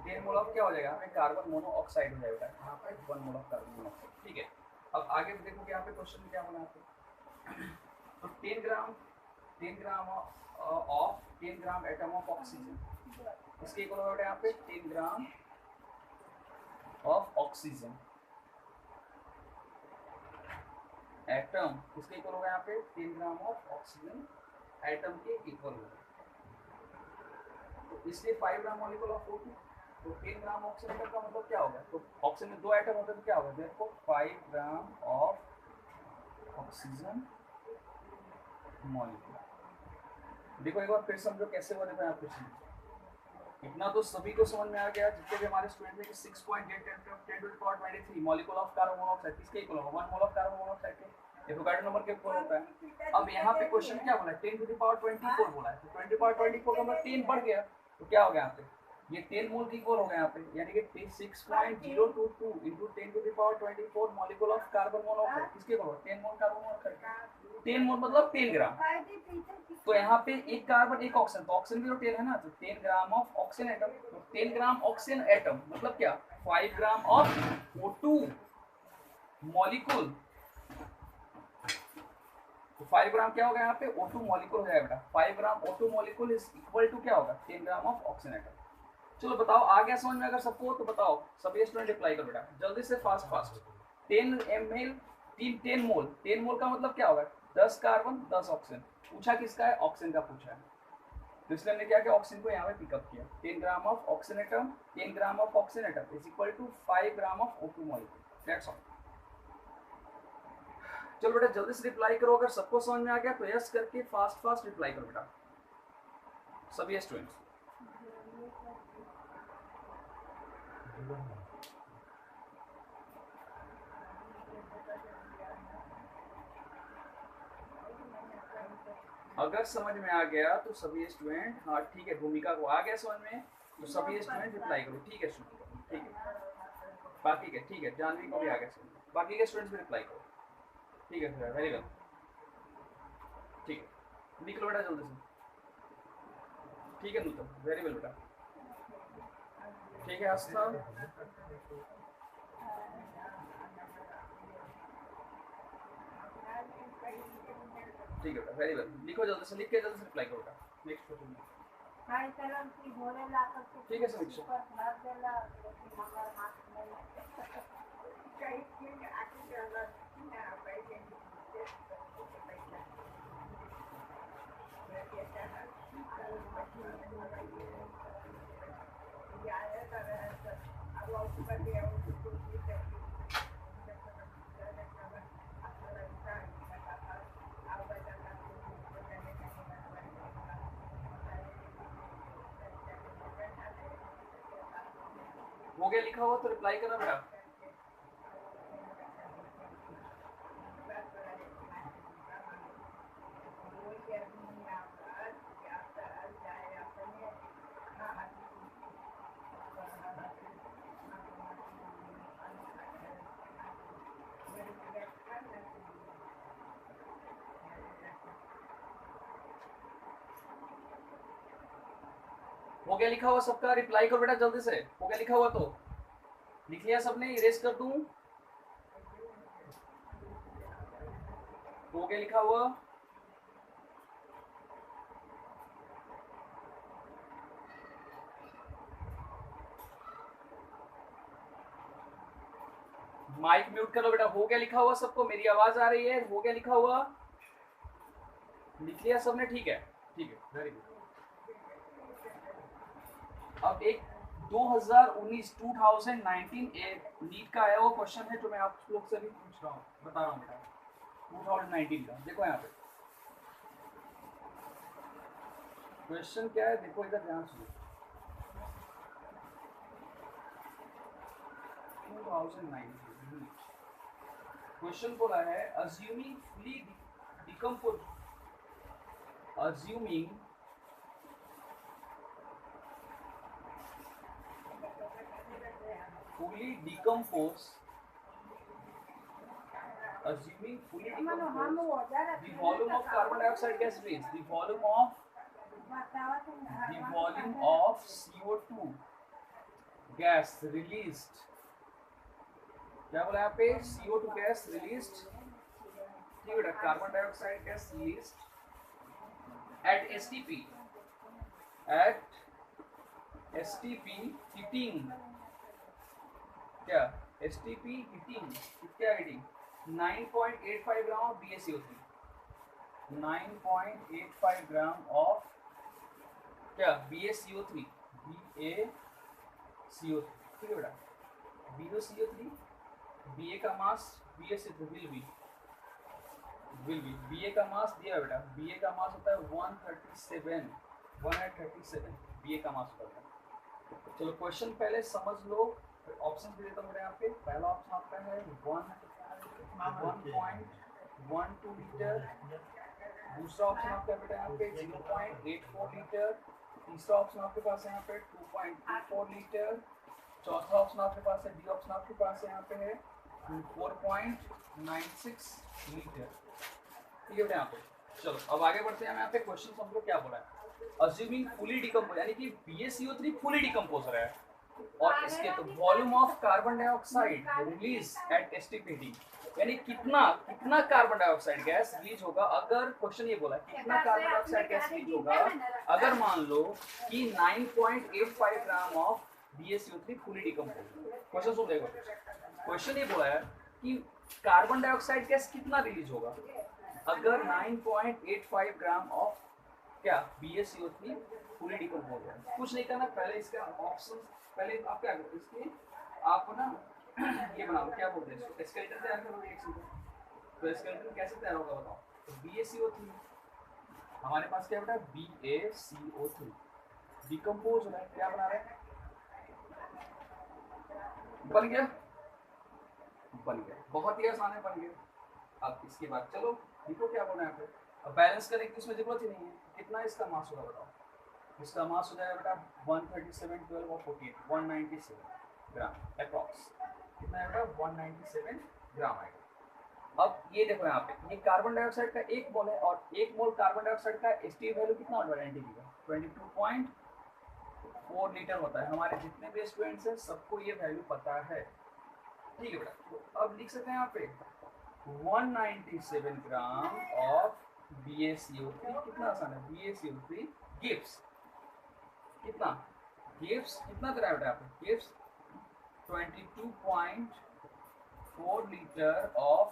10 मोल ऑफ क्या हो जाएगा यहाँ पे कार्बन मोनोऑक्साइड हो जाएगा यहाँ पे 1 मोल ऑफ कार्बन मोनोऑक्साइड। ठीक है, अब आगे देखो यहाँ पे क्वेश्चन में क्या बोला यहाँ पे, तो 10 ग्राम एटम ऑफ ऑक्सीजन, इसके इक्वल होगा यहाँ पे 10 ग्राम ऑफ ऑक्सीजन एटम, इसके इक्वल होगा यहाँ पे 10 ग्राम ऑफ ऑक्सीजन एटम के इक्वल होगा। तो इसलिए 5 ग्राम मॉलिक्यूल ऑफ O2, तो 10 ग्राम ऑक्सीजन का मतलब क्या होगा, तो ऑक्सीजन में 2 एटम होते हैं तो क्या होगा, देखो 5 ग्राम ऑफ ऑक्सीजन मॉलिक्यूल। देखो एक बार फिर समझो कैसे हुआ, देखो यहाँ पे इतना तो सभी को समझ में आ गया जितने भी हमारे स्टूडेंट हैं कि 6.10 मॉलिक्यूल ऑफ कार्बन मोनोऑक्साइड किसके इक्वल होगा 1 मोल ऑफ कार्बन मोनोऑक्साइड के, ये प्रोटॉन नंबर के इक्वल होता है। अब यहाँ पे क्वेश्चन क्या बोला है 10 to the power 24 बोला है, तो 10 to the power 24 का मतलब 10 बढ़ गया, तो क्या हो गया यहाँ पे ये 10 मोल की इक्वल हो गया यहाँ पे, यानी कि 6.022 into 10 to the power 24 molecule of carbon monoxide किसके इक्वल होगा 10 मोल कार्बन मोनोऑक्साइड। 10 मोल मतलब 10 ग्राम, तो यहाँ पे एक कार्बन एक ऑक्सीजन, तो ऑक्सीजन भी तो 10 है ना, तो 10 ग्राम ऑफ ऑक्सीजन एटम, तो 10 ग्राम ऑक्सीजन एटम मतलब क्या 5 ग्राम ऑफ O2 मॉलिक्यूल, तो 5 ग्राम क्या होगा यहाँ पे O2 मॉलिक्यूल हो जाएगा बेटा। 5 gram O2 molecule is equal to क्या होगा 10 ग्राम ऑफ ऑक्सीजन एटम। चलो बताओ आ गया समझ में, अगर सबको तो बताओ सभी स्टूडेंट रिप्लाई करो बेटा जल्दी से, फास्ट फास्ट। 10 ml 10 मोल, 10 मोल का मतलब क्या होगा 10 कार्बन 10 ऑक्सीजन, पूछा किसका है ऑक्सीजन का पूछा है, तो इसलिए हमने क्या किया ऑक्सीजन को यहाँ पे पिकअप किया। 10 gram of oxygen atom 10 gram of oxygen atom is equal to 5 gram of O2 molecule, that's all. चलो बेटा जल्दी से रिप्लाई करो, अगर सबको समझ में आ गया तो यस करके फास्ट फास्ट रिप्लाई करो बेटा सभी स्टूडेंट्स। अगर समझ में आ गया तो सभी स्टूडेंट, हाँ ठीक है, भूमिका को आ गया समझ में तो सभी स्टूडेंट रिप्लाई करो, ठीक है स्टूडेंट, ठीक है बाकी के, ठीक है जानवी को भी आ गया समझ, बाकी के स्टूडेंट्स भी रिप्लाई करो, ठीक है सर वेरी वेल, ठीक है निकलो बेटा जल्दी से, ठीक है नूतन वेरी वेल बेटा। ठीक है आस्था, ठीक है बेटा, वेरी वेल। लिखो जल्दी से, लिख के जल्दी से रिप्लाई करो बेटा। नेक्स्ट क्वेश्चन, ठीक है समीक्षा। हो गया लिखा हुआ तो रिप्लाई करना बेटा। हो गया लिखा हुआ सबका, रिप्लाई करो बेटा जल्दी से। हो गया लिखा हुआ तो लिख लिया सबने, इरेज कर दूं? हो गया लिखा हुआ? माइक म्यूट करो बेटा। हो गया लिखा हुआ सबको? मेरी आवाज आ रही है? हो गया लिखा हुआ? लिख लिया सबने? ठीक है, ठीक है, वेरी गुड। अब एक 2019 नीट का आया वो क्वेश्चन है जो मैं आप लोग से भी पूछ रहा हूँ, बता रहा हूँ बेटा। 2019 का देखो यहाँ पे क्वेश्चन क्या है, देखो इधर ध्यान से। 2019 क्वेश्चन बोला है assuming fully decomposed assuming fully decompose the volume of carbon dioxide gas released, the volume of CO2 gas released, क्या बोला यहाँ पे? CO2 गैस रिलीज्ड, ठीक है, carbon dioxide gas released at STP heating, क्या STP heating, क्या heating 9.85 gram of BaCO3, 9.85 gram of क्या BaCO3, ठीक है बेटा। BaCO3, BA का मास, BaCO3 will be BA का मास दिया बेटा, BA का मास होता है 137 BA का मास होता है। चलो क्वेश्चन पहले समझ लो, ऑप्शन दे देता हूँ यहाँ पे। पहला ऑप्शन आपका है 1.12 लीटर, दूसरा ऑप्शन आपका बेटा यहाँ पे 0.84 लीटर, तीसरा ऑप्शन आपके पास है यहाँ पे 2.24 लीटर, चौथा ऑप्शन आपके पास है, डी ऑप्शन आपके पास है यहाँ पे है 4.96 लीटर, ठीक है यहाँ पे। चलो अब आगे बढ़ते हैं हम यहाँ पे। क्वेश्चन समझो क्या बोला है, अज्यूमिंग फुली डिकम्पोज, यानी कि BaCO3 फुली डिकम्पोज रहा है और इसके तो volume of carbon dioxide release at STP heating, यानी कितना कार्बन डाइऑक्साइड गैस रिलीज होगा। अगर क्वेश्चन ये बोला कितना कार्बन डाइऑक्साइड गैस रिलीज होगा अगर मान लो कि 9.85 gram of BaCO3 fully decompose. Question सुन देखो, क्वेश्चन ये बोला है कि कार्बन डाइऑक्साइड गैस कितना रिलीज होगा अगर 9.85 ग्राम ऑफ क्या BaCO3 फुली डिकम्पोज है। कुछ नहीं करना, पहले इसका ऑप्शन, पहले आप क्या करो, इसके आप ना ये बनाओ, क्या बोलते हैं इसको, स्केलेटन तैयार करो रिएक्शन का। तो स्केलेटन कैसे तैयार होगा बताओ। तो BaCO3 हमारे पास क्या बेटा, BaCO3 डिकम्पोज हो रहा है, क्या बना रहे हैं, बन गया, बहुत ही आसान है, बन गया। अब इसके बाद चलो देखो क्या बोला है यहाँ पे। अब बैलेंस करने की इसमें जरूरत ही नहीं है। कितना इसका मास होगा बताओ, इसका मास हो जाएगा बेटा 137 12 और 48 197 ग्राम अप्रॉक्स, कितना है बेटा 197 ग्राम आएगा। अब ये देखो यहाँ पे, ये कार्बन डाइऑक्साइड का 1 मोल है और 1 मोल कार्बन डाइऑक्साइड का STP वैल्यू कितना होगा NTP का 4 लीटर होता है। हमारे जितने भी स्टूडेंट्स हैं सबको ये वैल्यू पता है, ठीक है बेटा। तो अब लिख सकते हैं यहाँ पे 197 ग्राम ऑफ BaCO3, कितना आसान है, BaCO3 गिव्स कितना, गिव्स कितना दे रहा है बेटा यहाँ पे, gives 22.4 litre of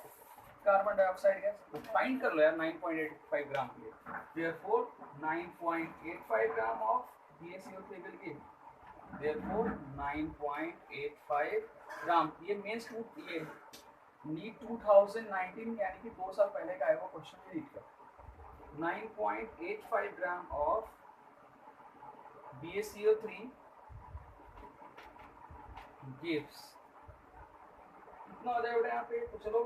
carbon dioxide gas. तो फाइंड कर लो यार 9.85 ग्राम के लिए, therefore 9.85 gram of BaCO3 will give, therefore 9.85 ग्राम। ये मेंस ये नीट 2019 यानी कि 2 साल पहले का है वो क्वेश्चन नीट का। 9.85 ग्राम ऑफ BaCO3 gives कितना हो जाएगा यहाँ पे, तो चलो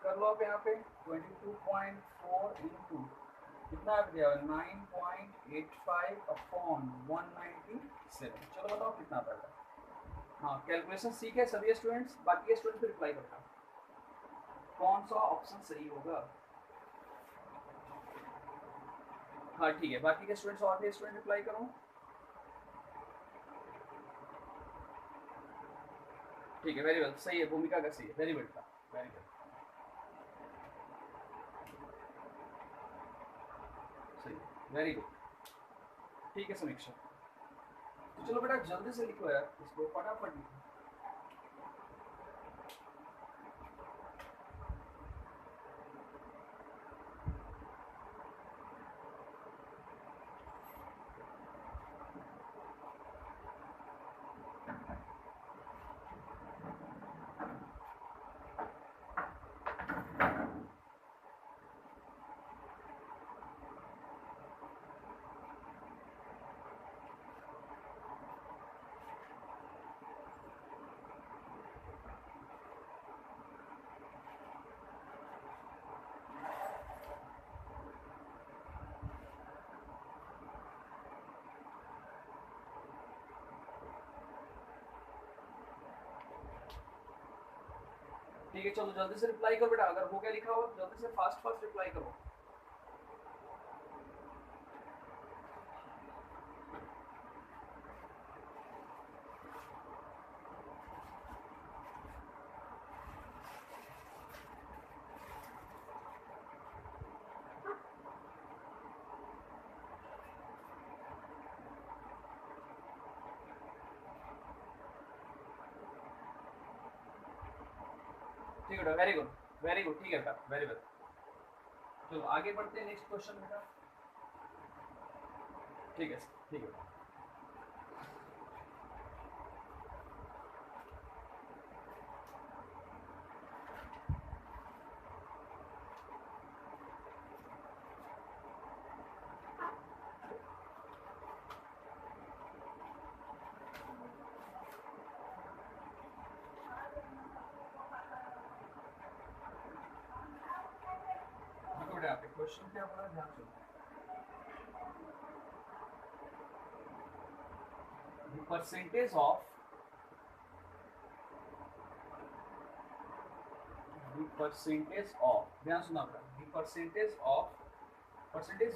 कर लो आप यहाँ पे 22.4 इंटू कितना आ गया 9.85 अपॉन 197। चलो बताओ कितना पड़ेगा। हाँ कैलकुलेशन सीख है सभी स्टूडेंट्स, बाकी स्टूडेंट्स को रिप्लाई करना कौन सा ऑप्शन सही होगा। हाँ ठीक है, बाकी के स्टूडेंट्स और भी स्टूडेंट रिप्लाई करो। ठीक है, वेरी वेल, सही है, भूमिका का सही है, वेरी गुड, वेरी गुड, सही, वेरी गुड, ठीक है समीक्षा। तो चलो बेटा जल्दी से लिखो यार इसको, फटाफट लिखो। ठीक है चलो जल्दी से रिप्लाई करो बेटा, अगर हो गया लिखा हुआ तो जल्दी से फास्ट फास्ट रिप्लाई करो। ठीक है, वेरी गुड, वेरी गुड, ठीक है बेटा, वेरी वेल। चलो आगे बढ़ते हैं नेक्स्ट क्वेश्चन बेटा। ठीक है, ठीक है। क्वेश्चन क्या बोला ध्यान से, the percentage of ध्यान सुना आपका, the percentage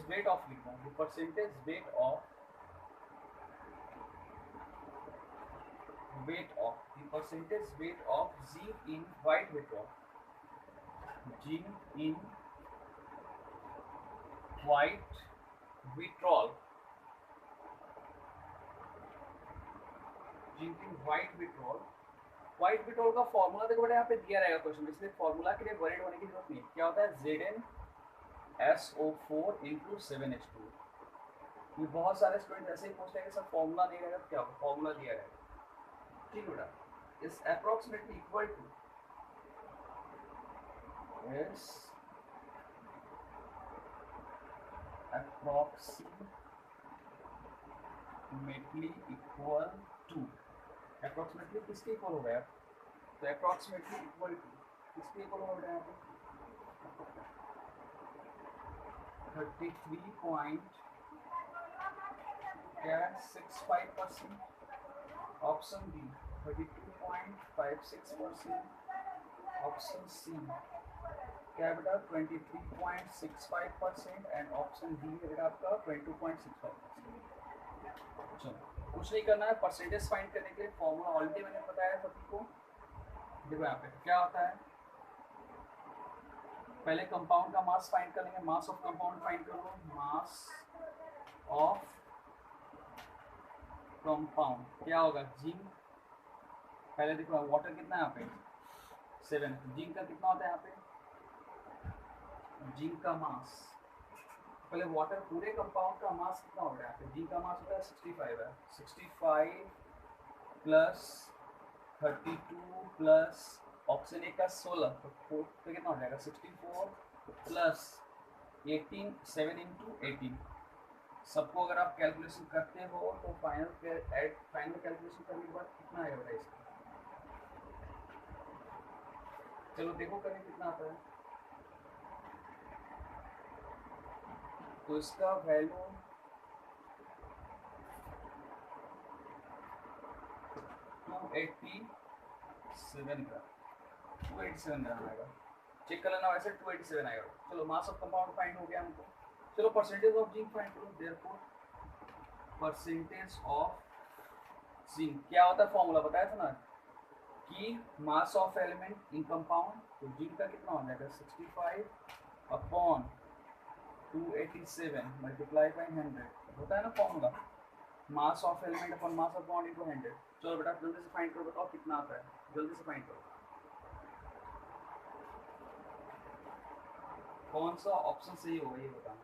weight of लिखना, the percentage weight of zinc in white withdrawal, zinc in white withdrawal, white vitriol का फॉर्मूला देखो बेटा यहाँ पे दिया रहेगा क्वेश्चन, इसलिए फॉर्मूला के लिए वरीड होने की जरूरत नहीं है। क्या होता है ZnSO4 × 7H2। ये बहुत सारे स्टूडेंट ऐसे ही पूछते हैं कि सर फॉर्मूला नहीं रहेगा तो क्या होगा, फॉर्मूला दिया रहेगा, ठीक है बेटा। Is approximately equal to approximately किसके इक्वल होगा यार, तो अप्रोक्सीमेटली इक्वल टू किसके इक्वल होगा यहाँ पे 33.65%, ऑप्शन बी 32.56%, ऑप्शन सी क्या है बेटा 23.65% एंड ऑप्शन डी है बेटा आपका 22.65%। चलो कुछ नहीं करना है, परसेंटेज फाइंड करने के लिए फॉर्मूला ऑलरेडी मैंने बताया सभी को। देखो यहाँ पे क्या होता है, पहले कंपाउंड का मास फाइंड कर लेंगे, मास ऑफ कंपाउंड फाइंड करो, मास ऑफ कंपाउंड क्या होगा, जिंक। पहले देखो वाटर कितना है यहाँ पे 7, जिंक का कितना होता है यहाँ पे, जिंक का मास, पहले वाटर पूरे कंपाउंड का मास कितना हो रहा है यहाँ पे, जिंक का मास होता है 65 है, 65 प्लस 32 प्लस ऑप्शन ए का 16, तो कितना हो जाएगा 64 प्लस 18, 7 इंटू 18। सबको अगर आप कैलकुलेशन करते हो तो फाइनल कैलकुलेशन करने के बाद कितना आएगा बेटा इसका, चलो देखो करने कितना आता है। तो इसका वैल्यू 287 ग्राम आएगा, चेक कर लेना, वैसे 287 आएगा। चलो मास ऑफ कंपाउंड फाइंड हो गया हमको। चलो परसेंटेज ऑफ जिंक फाइंड करो, देयरफॉर परसेंटेज ऑफ जिंक क्या होता है, फॉर्मूला बताया था ना कि mass of element in compound, तो जिंक का कितना हो जाएगा 65 अपॉन 287 मल्टीप्लाई बाय 100 होता है ना formula, mass of element upon mass of bond into 100। चलो बेटा जल्दी से फाइंड करो, बताओ कितना आता है, जल्दी से फाइंड करो। कौन सा ऑप्शन सही होगा ये बताना।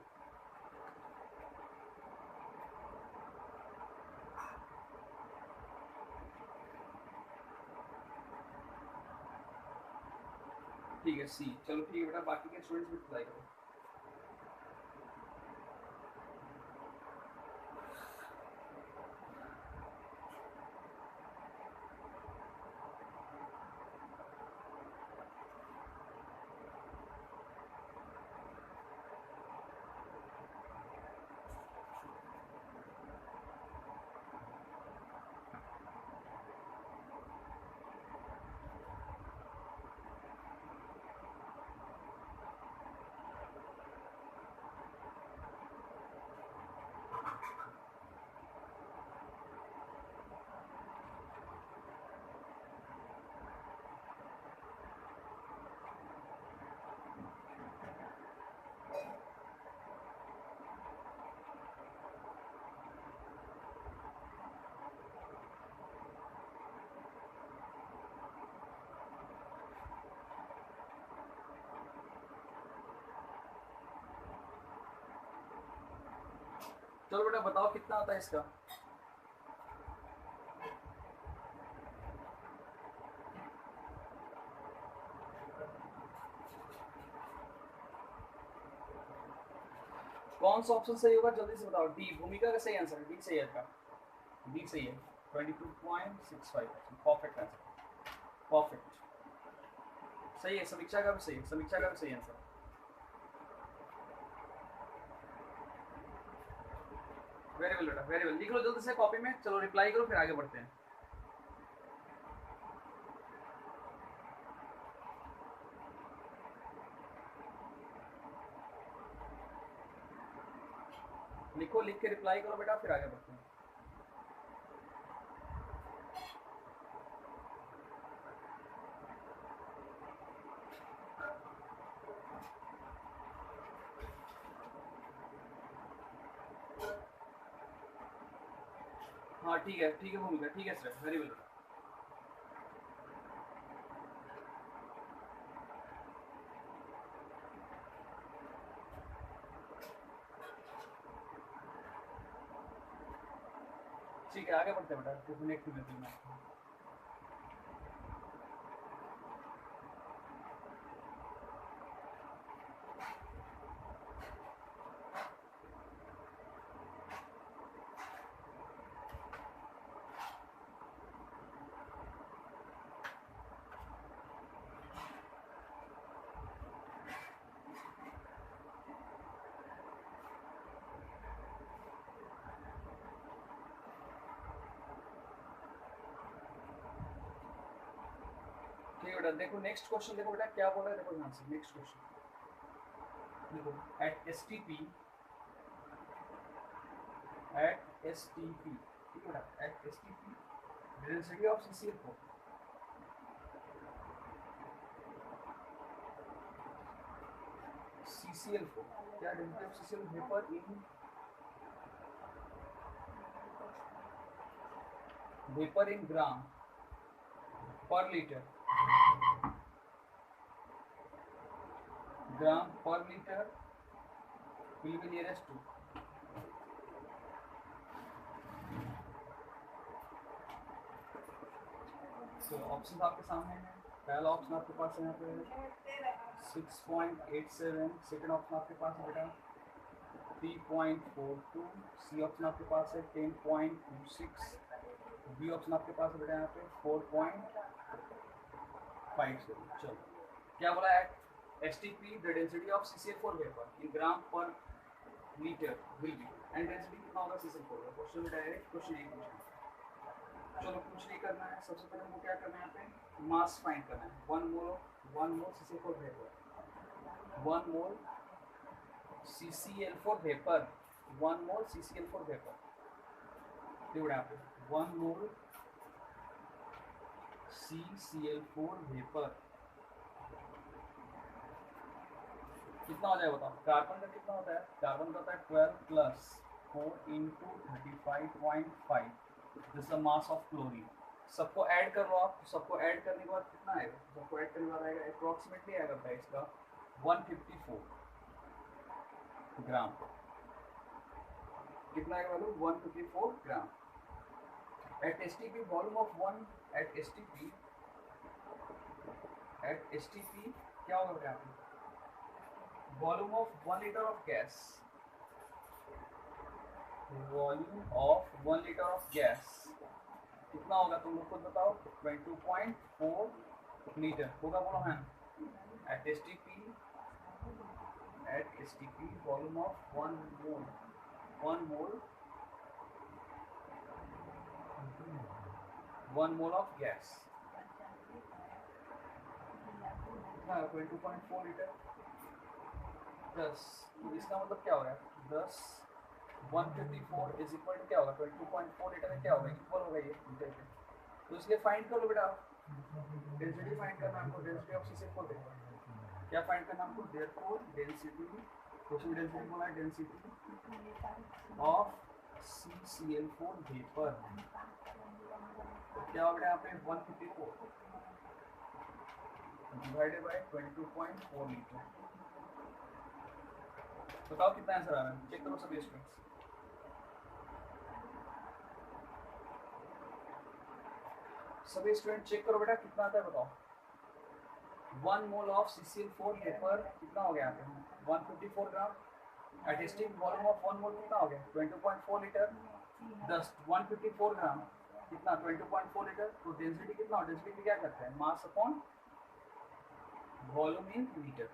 ठीक है सी, चलो ठीक है बेटा, बाकी के स्टूडेंट्स भी ट्राई करो। चलो बेटा बताओ कितना आता है इसका। कौन सा ऑप्शन सही होगा जल्दी से बताओ। डी भूमिका का सही आंसर है, डी सही है इसका, डी सही है 22.65 परफेक्ट आंसर, परफेक्ट सही है। समीक्षा का भी सही है, समीक्षा का भी सही आंसर। वेरी वेल बेटा, वेरी वेल, लिख लो जल्दी से कॉपी में, चलो रिप्लाई करो फिर आगे बढ़ते हैं। लिखो, लिख के रिप्लाई करो बेटा, फिर आगे बढ़ते हैं। हाँ ठीक है भूमिका, ठीक है सर, वेरी वेल। ठीक है आगे बढ़ते हैं बेटा, 2 मिनट में। बेटा देखो नेक्स्ट क्वेश्चन, देखो बेटा क्या बोला है, देखो ध्यान से नेक्स्ट क्वेश्चन देखो, एट एसटीपी ठीक है बेटा, at STP density of CCl4, क्या density of CCl vapour in gram per litre, gram per litre will be nearest to तो ऑप्शन आपके सामने है। पहला ऑप्शन आपके पास है यहाँ पे 6.87, सेकंड ऑप्शन आपके पास है बेटा 3.42, सी ऑप्शन आपके पास है 10.26, बी ऑप्शन आपके पास है बेटा यहाँ पे 4.57। चलो क्या बोला है, STP the density of CCl4 vapor in gram per liter will be, and density कितना होगा CCl4 का। क्वेश्चन में डायरेक्ट क्वेश्चन एक पूछना, चलो कुछ नहीं करना है। सबसे पहले हमको क्या करना है, यहाँ पे मास फाइंड करना है। 1 मोल CCl4 वेपर, 1 मोल CCl4 वेपर, 1 मोल CCl4 वेपर, देखो यहाँ पे 1 मोल CCl4 वेपर कितना हो जाएगा बताओ। कार्बन का कितना होता है, कार्बन का होता है 12 plus 4 into 35.5, this the mass of chlorine. सबको ऐड कर लो आप, सबको ऐड करने के बाद कितना आएगा, सबको ऐड करने के बाद आएगा अप्रोक्सीमेटली आएगा भाई इसका 154 ग्राम, कितना आएगा value 154 gram. At STP volume of 1 at STP क्या होगा यहाँ पे, volume of 1 litre of gas, volume of 1 litre of gas कितना होगा तुम लोग खुद बताओ, 22.4 लीटर होगा, बोलो ma'am. At STP volume of 1 mole of gas कितना है, 22.4 लीटर 10, तो इसका मतलब क्या हो रहा है 10 154 इज इक्वल टू क्या होगा 22.4 लीटर में क्या होगा, इक्वल होगा ये लीटर के। तो इसलिए फाइंड कर लो बेटा, डेंसिटी फाइंड करना हमको, डेंसिटी ऑफ CCl4 वेपर क्या फाइंड करना हमको, देयरफॉर डेंसिटी, क्वेश्चन डेंसिटी बोला है, डेंसिटी ऑफ CCl4 वेपर क्या होगा यहाँ पे 154 डिवाइडेड बाय 22.4 लीटर। बताओ कितना आंसर आ रहा है, चेक करो सभी स्टूडेंट्स। सभी स्टूडेंट चेक करो बेटा कितना आता है बताओ। 1 मोल ऑफ CCl4 वेपर कितना हो गया यहाँ पे 154 ग्राम, एटस्टिक वॉल्यूम ऑफ 1 मोल कितना हो गया 22.4 लीटर, 154 ग्राम कितना 22.4 लीटर। तो डेंसिटी कितना, डेंसिटी क्या करते हैं, mass upon volume in litre.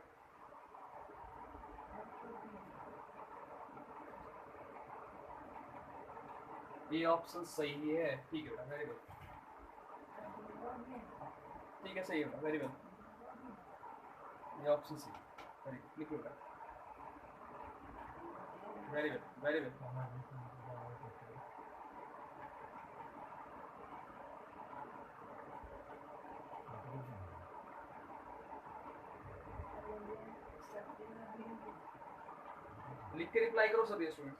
ये ऑप्शन सही है, ठीक है बेटा, वेरी गुड, ठीक है सही है बेटा, वेरी गुड, ये ऑप्शन सी, वेरी गुड, लिखो बेटा, वेरी गुड वेरी गुड। लिख के रिप्लाई करो सभी स्टूडेंट।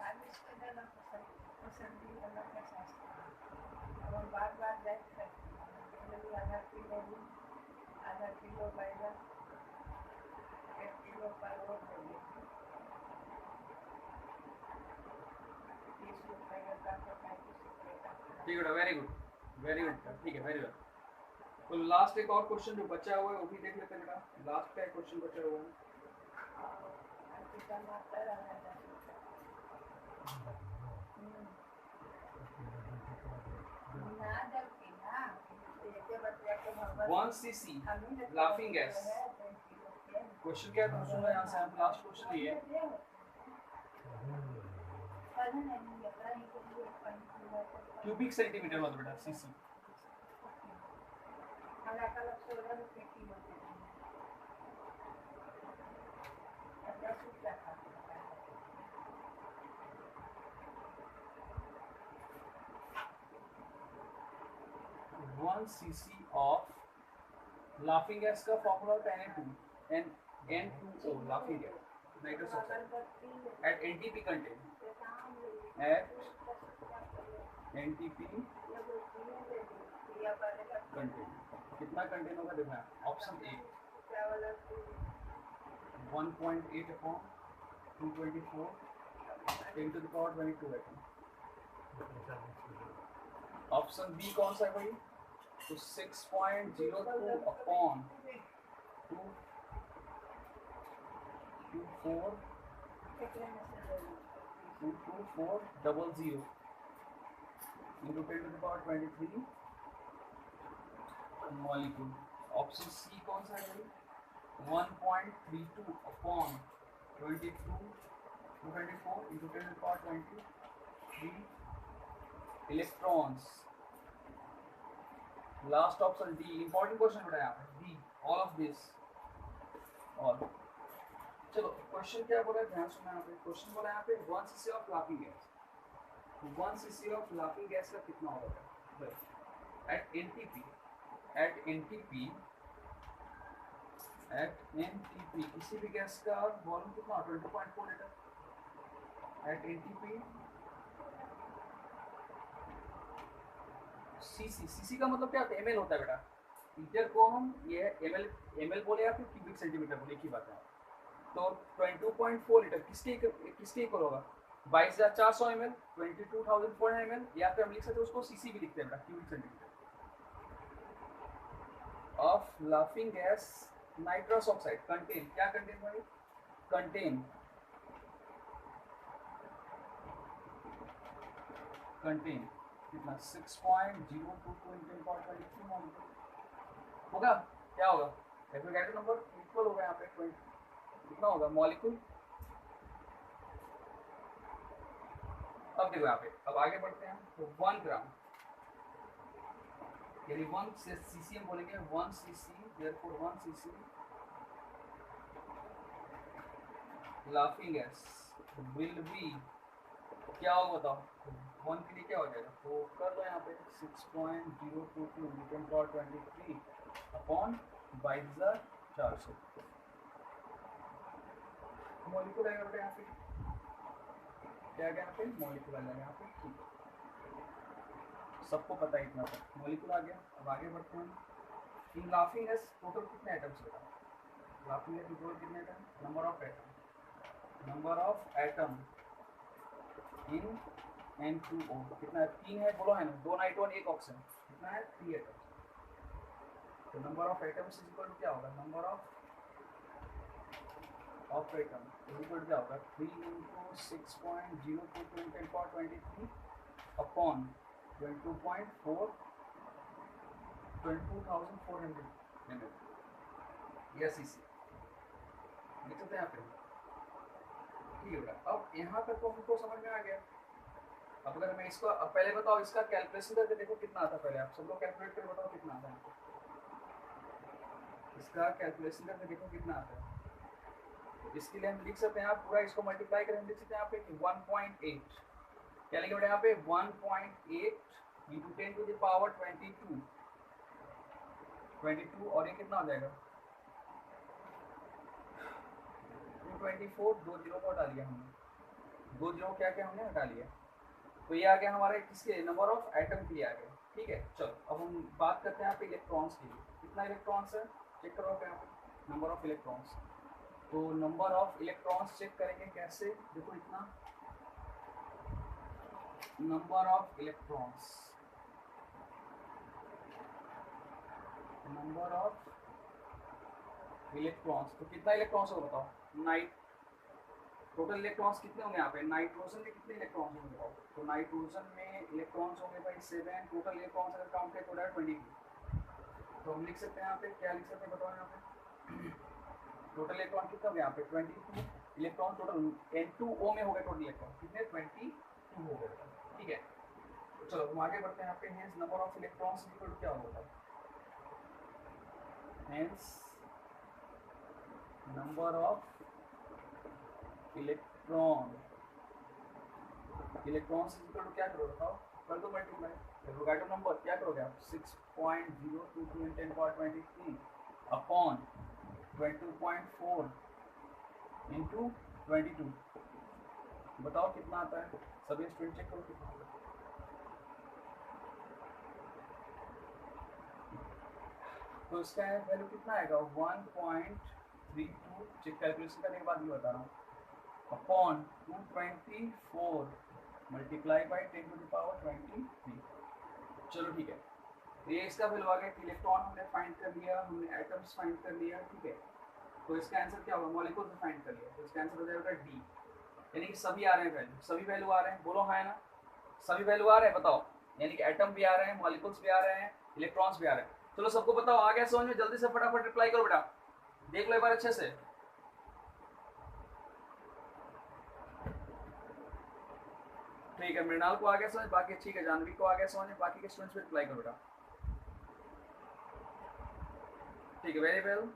ठीक है, वेरी गुड वेरी गुड, ठीक है वेरी गुड। तो लास्ट एक और क्वेश्चन जो बचा हुआ है वो भी देख लेते हैं बेटा, लास्ट का एक क्वेश्चन बचा हुआ है। One CC laughing gas, question क्या है सुनो यहाँ से, हम लास्ट क्वेश्चन ये क्यूबिक सेंटीमीटर होता बेटा CC. 1 cc of laughing gas का फॉर्मूला होता है N2O laughing gas nitrous oxide at NTP content at NTP content कितना कंटेन होगा देखना है option A 1.8 upon 224 10 to the power 22 atom. Option B कौन सा है भाई? तो 6.02 upon 22400 into 10 to the power 23 molecule. Option C कौन सा है भाई? 1.32 upon 224 into 10 to the power 23 electrons. Last option D, important question बेटा यहाँ पे डी, ऑल ऑफ दिस। और चलो क्वेश्चन क्या बोला है ध्यान सुनना यहाँ पे। क्वेश्चन बोला है यहाँ पे 1 cc of laughing gas. 1 cc of laughing gas का कितना होगा एट एनटीपी? एट एनटीपी किसी भी गैस का वॉल्यूम कितना? 20.4 लीटर एट एनटीपी। सीसी का मतलब क्या होता है? एमएल होता है बेटा। लीटर को हम ये एमएल बोले या फिर क्यूबिक सेंटीमीटर बोले, एक ही बात है। तो 22.4 लीटर किसके इक्वल होगा? 22,400 ml, 22,400 ml, या फिर हम लिख सकते हैं उसको सीसी भी लिखते हैं बेटा, cubic centimetre of laughing gas nitrous oxide contain. क्या कंटेन भाई? कंटेन कितना? 6.022 होगा। क्या होगा? एवोगाड्रो नंबर इक्वल होगा यहाँ पे 20 कितना होगा मॉलिक्यूल। अब देखो यहाँ पे, अब आगे बढ़ते हैं। तो 1 ग्राम यानी 1 cc हम बोलेंगे 1 cc, therefore 1 cc laughing gas will be क्या होगा बताओ? 1 के लिए क्या हो जाएगा? तो कर लो यहाँ पे 6.022 न्यूटन पर 23 अपॉन 22,400 मॉलिक्यूल आएगा बेटा यहाँ पे। क्या गया यहाँ पे? मॉलिक्यूल आ जाएगा यहाँ पे। ठीक है, सबको पता है इतना तक, मॉलिक्यूल आ गया। अब आगे बढ़ते हैं। इन लाफिंग गैस टोटल कितने एटम्स होगा? लाफिंग गैस टोटल कितने atom? Number of atom in N2O कितना है? 3 है, बोलो है ना, 2 नाइट्रोजन 1 ऑक्सीजन, कितना है? 3 एटम। तो number of atoms is equal to क्या होगा? Number of atom is equal to क्या होगा? 3 into 6.022 × 10⁻23 अपॉन 22.4 22,400 ml या सीसी लिख सकते हैं यहाँ पे। ठीक है बेटा, अब यहाँ तक तो हमको समझ में आ गया। अब अगर मैं इसको, अब पहले बताओ इसका कैलकुलेशन करके देखो कितना आता है। पहले आप सब लोग कैलकुलेट कर बताओ कितना आता है। इसका कैलकुलेशन करके देखो कितना आता है। इसके लिए हम लिख सकते हैं, आप पूरा इसको मल्टीप्लाई करें, हम लिख सकते हैं यहाँ पे 1.8 क्या लिखेंगे बेटा यहाँ पे? 1.8 into 10 to the power 22 और ये कितना हो जाएगा? 224 2 जीरो को हटा लिया हमने, 2 जीरो क्या क्या हमने हटा लिया। तो ये आ गया हमारे किसके? नंबर ऑफ एटम के लिए आ गया। ठीक है, चलो अब हम बात करते हैं यहाँ पे इलेक्ट्रॉन्स की। कितना इलेक्ट्रॉन्स है चेक करो यहाँ पे, नंबर ऑफ इलेक्ट्रॉन्स। तो नंबर ऑफ इलेक्ट्रॉन्स चेक करेंगे कैसे? देखो इतना नंबर ऑफ इलेक्ट्रॉन्स तो कितना इलेक्ट्रॉन्स होगा बताओ? टोटल इलेक्ट्रॉन्स कितने होंगे यहाँ पे? नाइट्रोजन में कितने इलेक्ट्रॉन्स होंगे बताओ? तो नाइट्रोजन में इलेक्ट्रॉन्स होंगे भाई 7। टोटल इलेक्ट्रॉन्स अगर काउंट करें तो 22। तो हम लिख सकते हैं यहाँ पे, क्या लिख सकते हैं बताओ यहाँ पे? टोटल इलेक्ट्रॉन कितने होंगे यहाँ पे? 22 इलेक्ट्रॉन टोटल N2O में हो गए। टोटल इलेक्ट्रॉन कितने? 22 हो गए। ठीक है, तो चलो हम आगे बढ़ते हैं यहाँ पे। Hence number of electrons equal to क्या होगा? Hence number of electrons equal to क्या करो बताओ? कर दो मल्टीप्लाई। एवोगाड्रो नंबर क्या करोगे आप 6.022 × 10⁻23 अपॉन 22.4 इंटू 22। बताओ कितना आता है, सभी स्टूडेंट चेक करो कितना आता है। तो इसका वैल्यू कितना आएगा 1.32, चेक कैलकुलेशन करने के बाद भी बता रहा हूँ, अपॉन 224 मल्टीप्लाई बाई 10⁻23। चलो ठीक है, ये इसका वैल्यू आ गया। इलेक्ट्रॉन हमने फाइंड कर लिया, हमने एटम्स फाइंड कर लिया, ठीक है। तो इसका आंसर क्या होगा, मॉलिक्यूल्स भी फाइंड कर लिया, तो इसका आंसर हो जाएगा डी, यानी कि सभी आ रहे हैं वैल्यू, सभी वैल्यू आ रहे हैं, बोलो हाँ है ना, सभी वैल्यू आ रहे हैं, बताओ। यानी कि एटम भी आ रहे हैं, मॉलिक्यूल्स भी आ रहे हैं, इलेक्ट्रॉन्स भी आ रहे हैं। चलो सबको बताओ आ गया समझ में, जल्दी से फटाफट रिप्लाई करो बेटा, देख लो एक बार अच्छे से। ठीक है, मृणाल को आ गया समझ, बाकी ठीक है, जानवी को आ गया समझ, बाकी के स्टूडेंट्स भी रिप्लाई करो बेटा। ठीक है, वेरी वेल,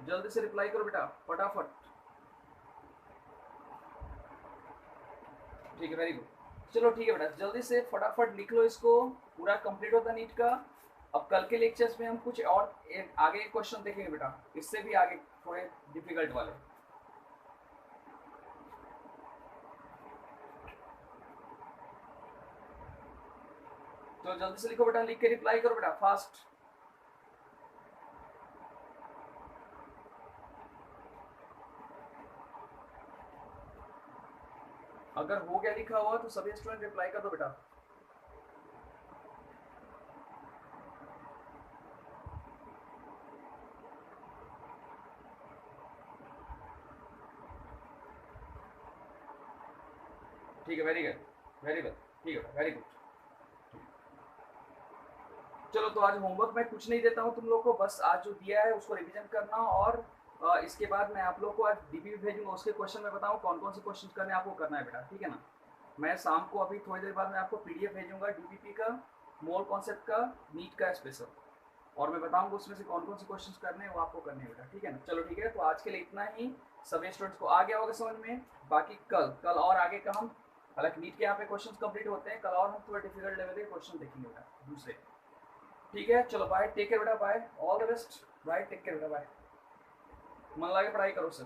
जल्दी से रिप्लाई करो बेटा फटाफट। ठीक है, वेरी गुड। चलो ठीक है बेटा, जल्दी से फटाफट लिख लो इसको, पूरा कंप्लीट होता नीट का। अब कल के लेक्चर्स में हम कुछ और आगे क्वेश्चन देखेंगे बेटा, इससे भी आगे थोड़े डिफिकल्ट वाले। तो जल्दी से लिखो बेटा, लिख के रिप्लाई करो बेटा फास्ट। अगर हो गया लिखा हुआ तो सभी स्टूडेंट रिप्लाई कर दो बेटा। ठीक है, वेरी गुड, वेरी गुड, ठीक है, वेरी गुड। चलो तो आज होमवर्क मैं कुछ नहीं देता हूँ तुम लोग को, बस आज जो दिया है उसको रिवीजन करना, और इसके बाद मैं आप लोग को आज डीबी भेजूंगा, उसके क्वेश्चन मैं बताऊँ कौन कौन से क्वेश्चन करने आपको करना है बेटा, ठीक है ना। मैं शाम को अभी थोड़ी देर बाद मैं आपको पीडीएफ भेजूंगा डीबीपी का, मोल कॉन्सेप्ट का, नीट का स्पेशल, और मैं बताऊंगा उसमें से कौन कौन से क्वेश्चंस करने हैं वो आपको करने हैं बेटा, ठीक है ना। चलो ठीक है, तो आज के लिए इतना ही, सभी स्टूडेंट्स को आ गया होगा समझ में। बाकी कल और आगे का हम, हालांकि नीट के यहाँ पे क्वेश्चंस कंप्लीट होते हैं, कल और हम थोड़ा डिफिकल्ट लेवल के क्वेश्चन देखेंगे बेटा दूसरे। ठीक है, चलो बाय, टेक केयर बेटा, bye, all the best, bye, take care बेटा, बाय, मन लगा पढ़ाई करो सर।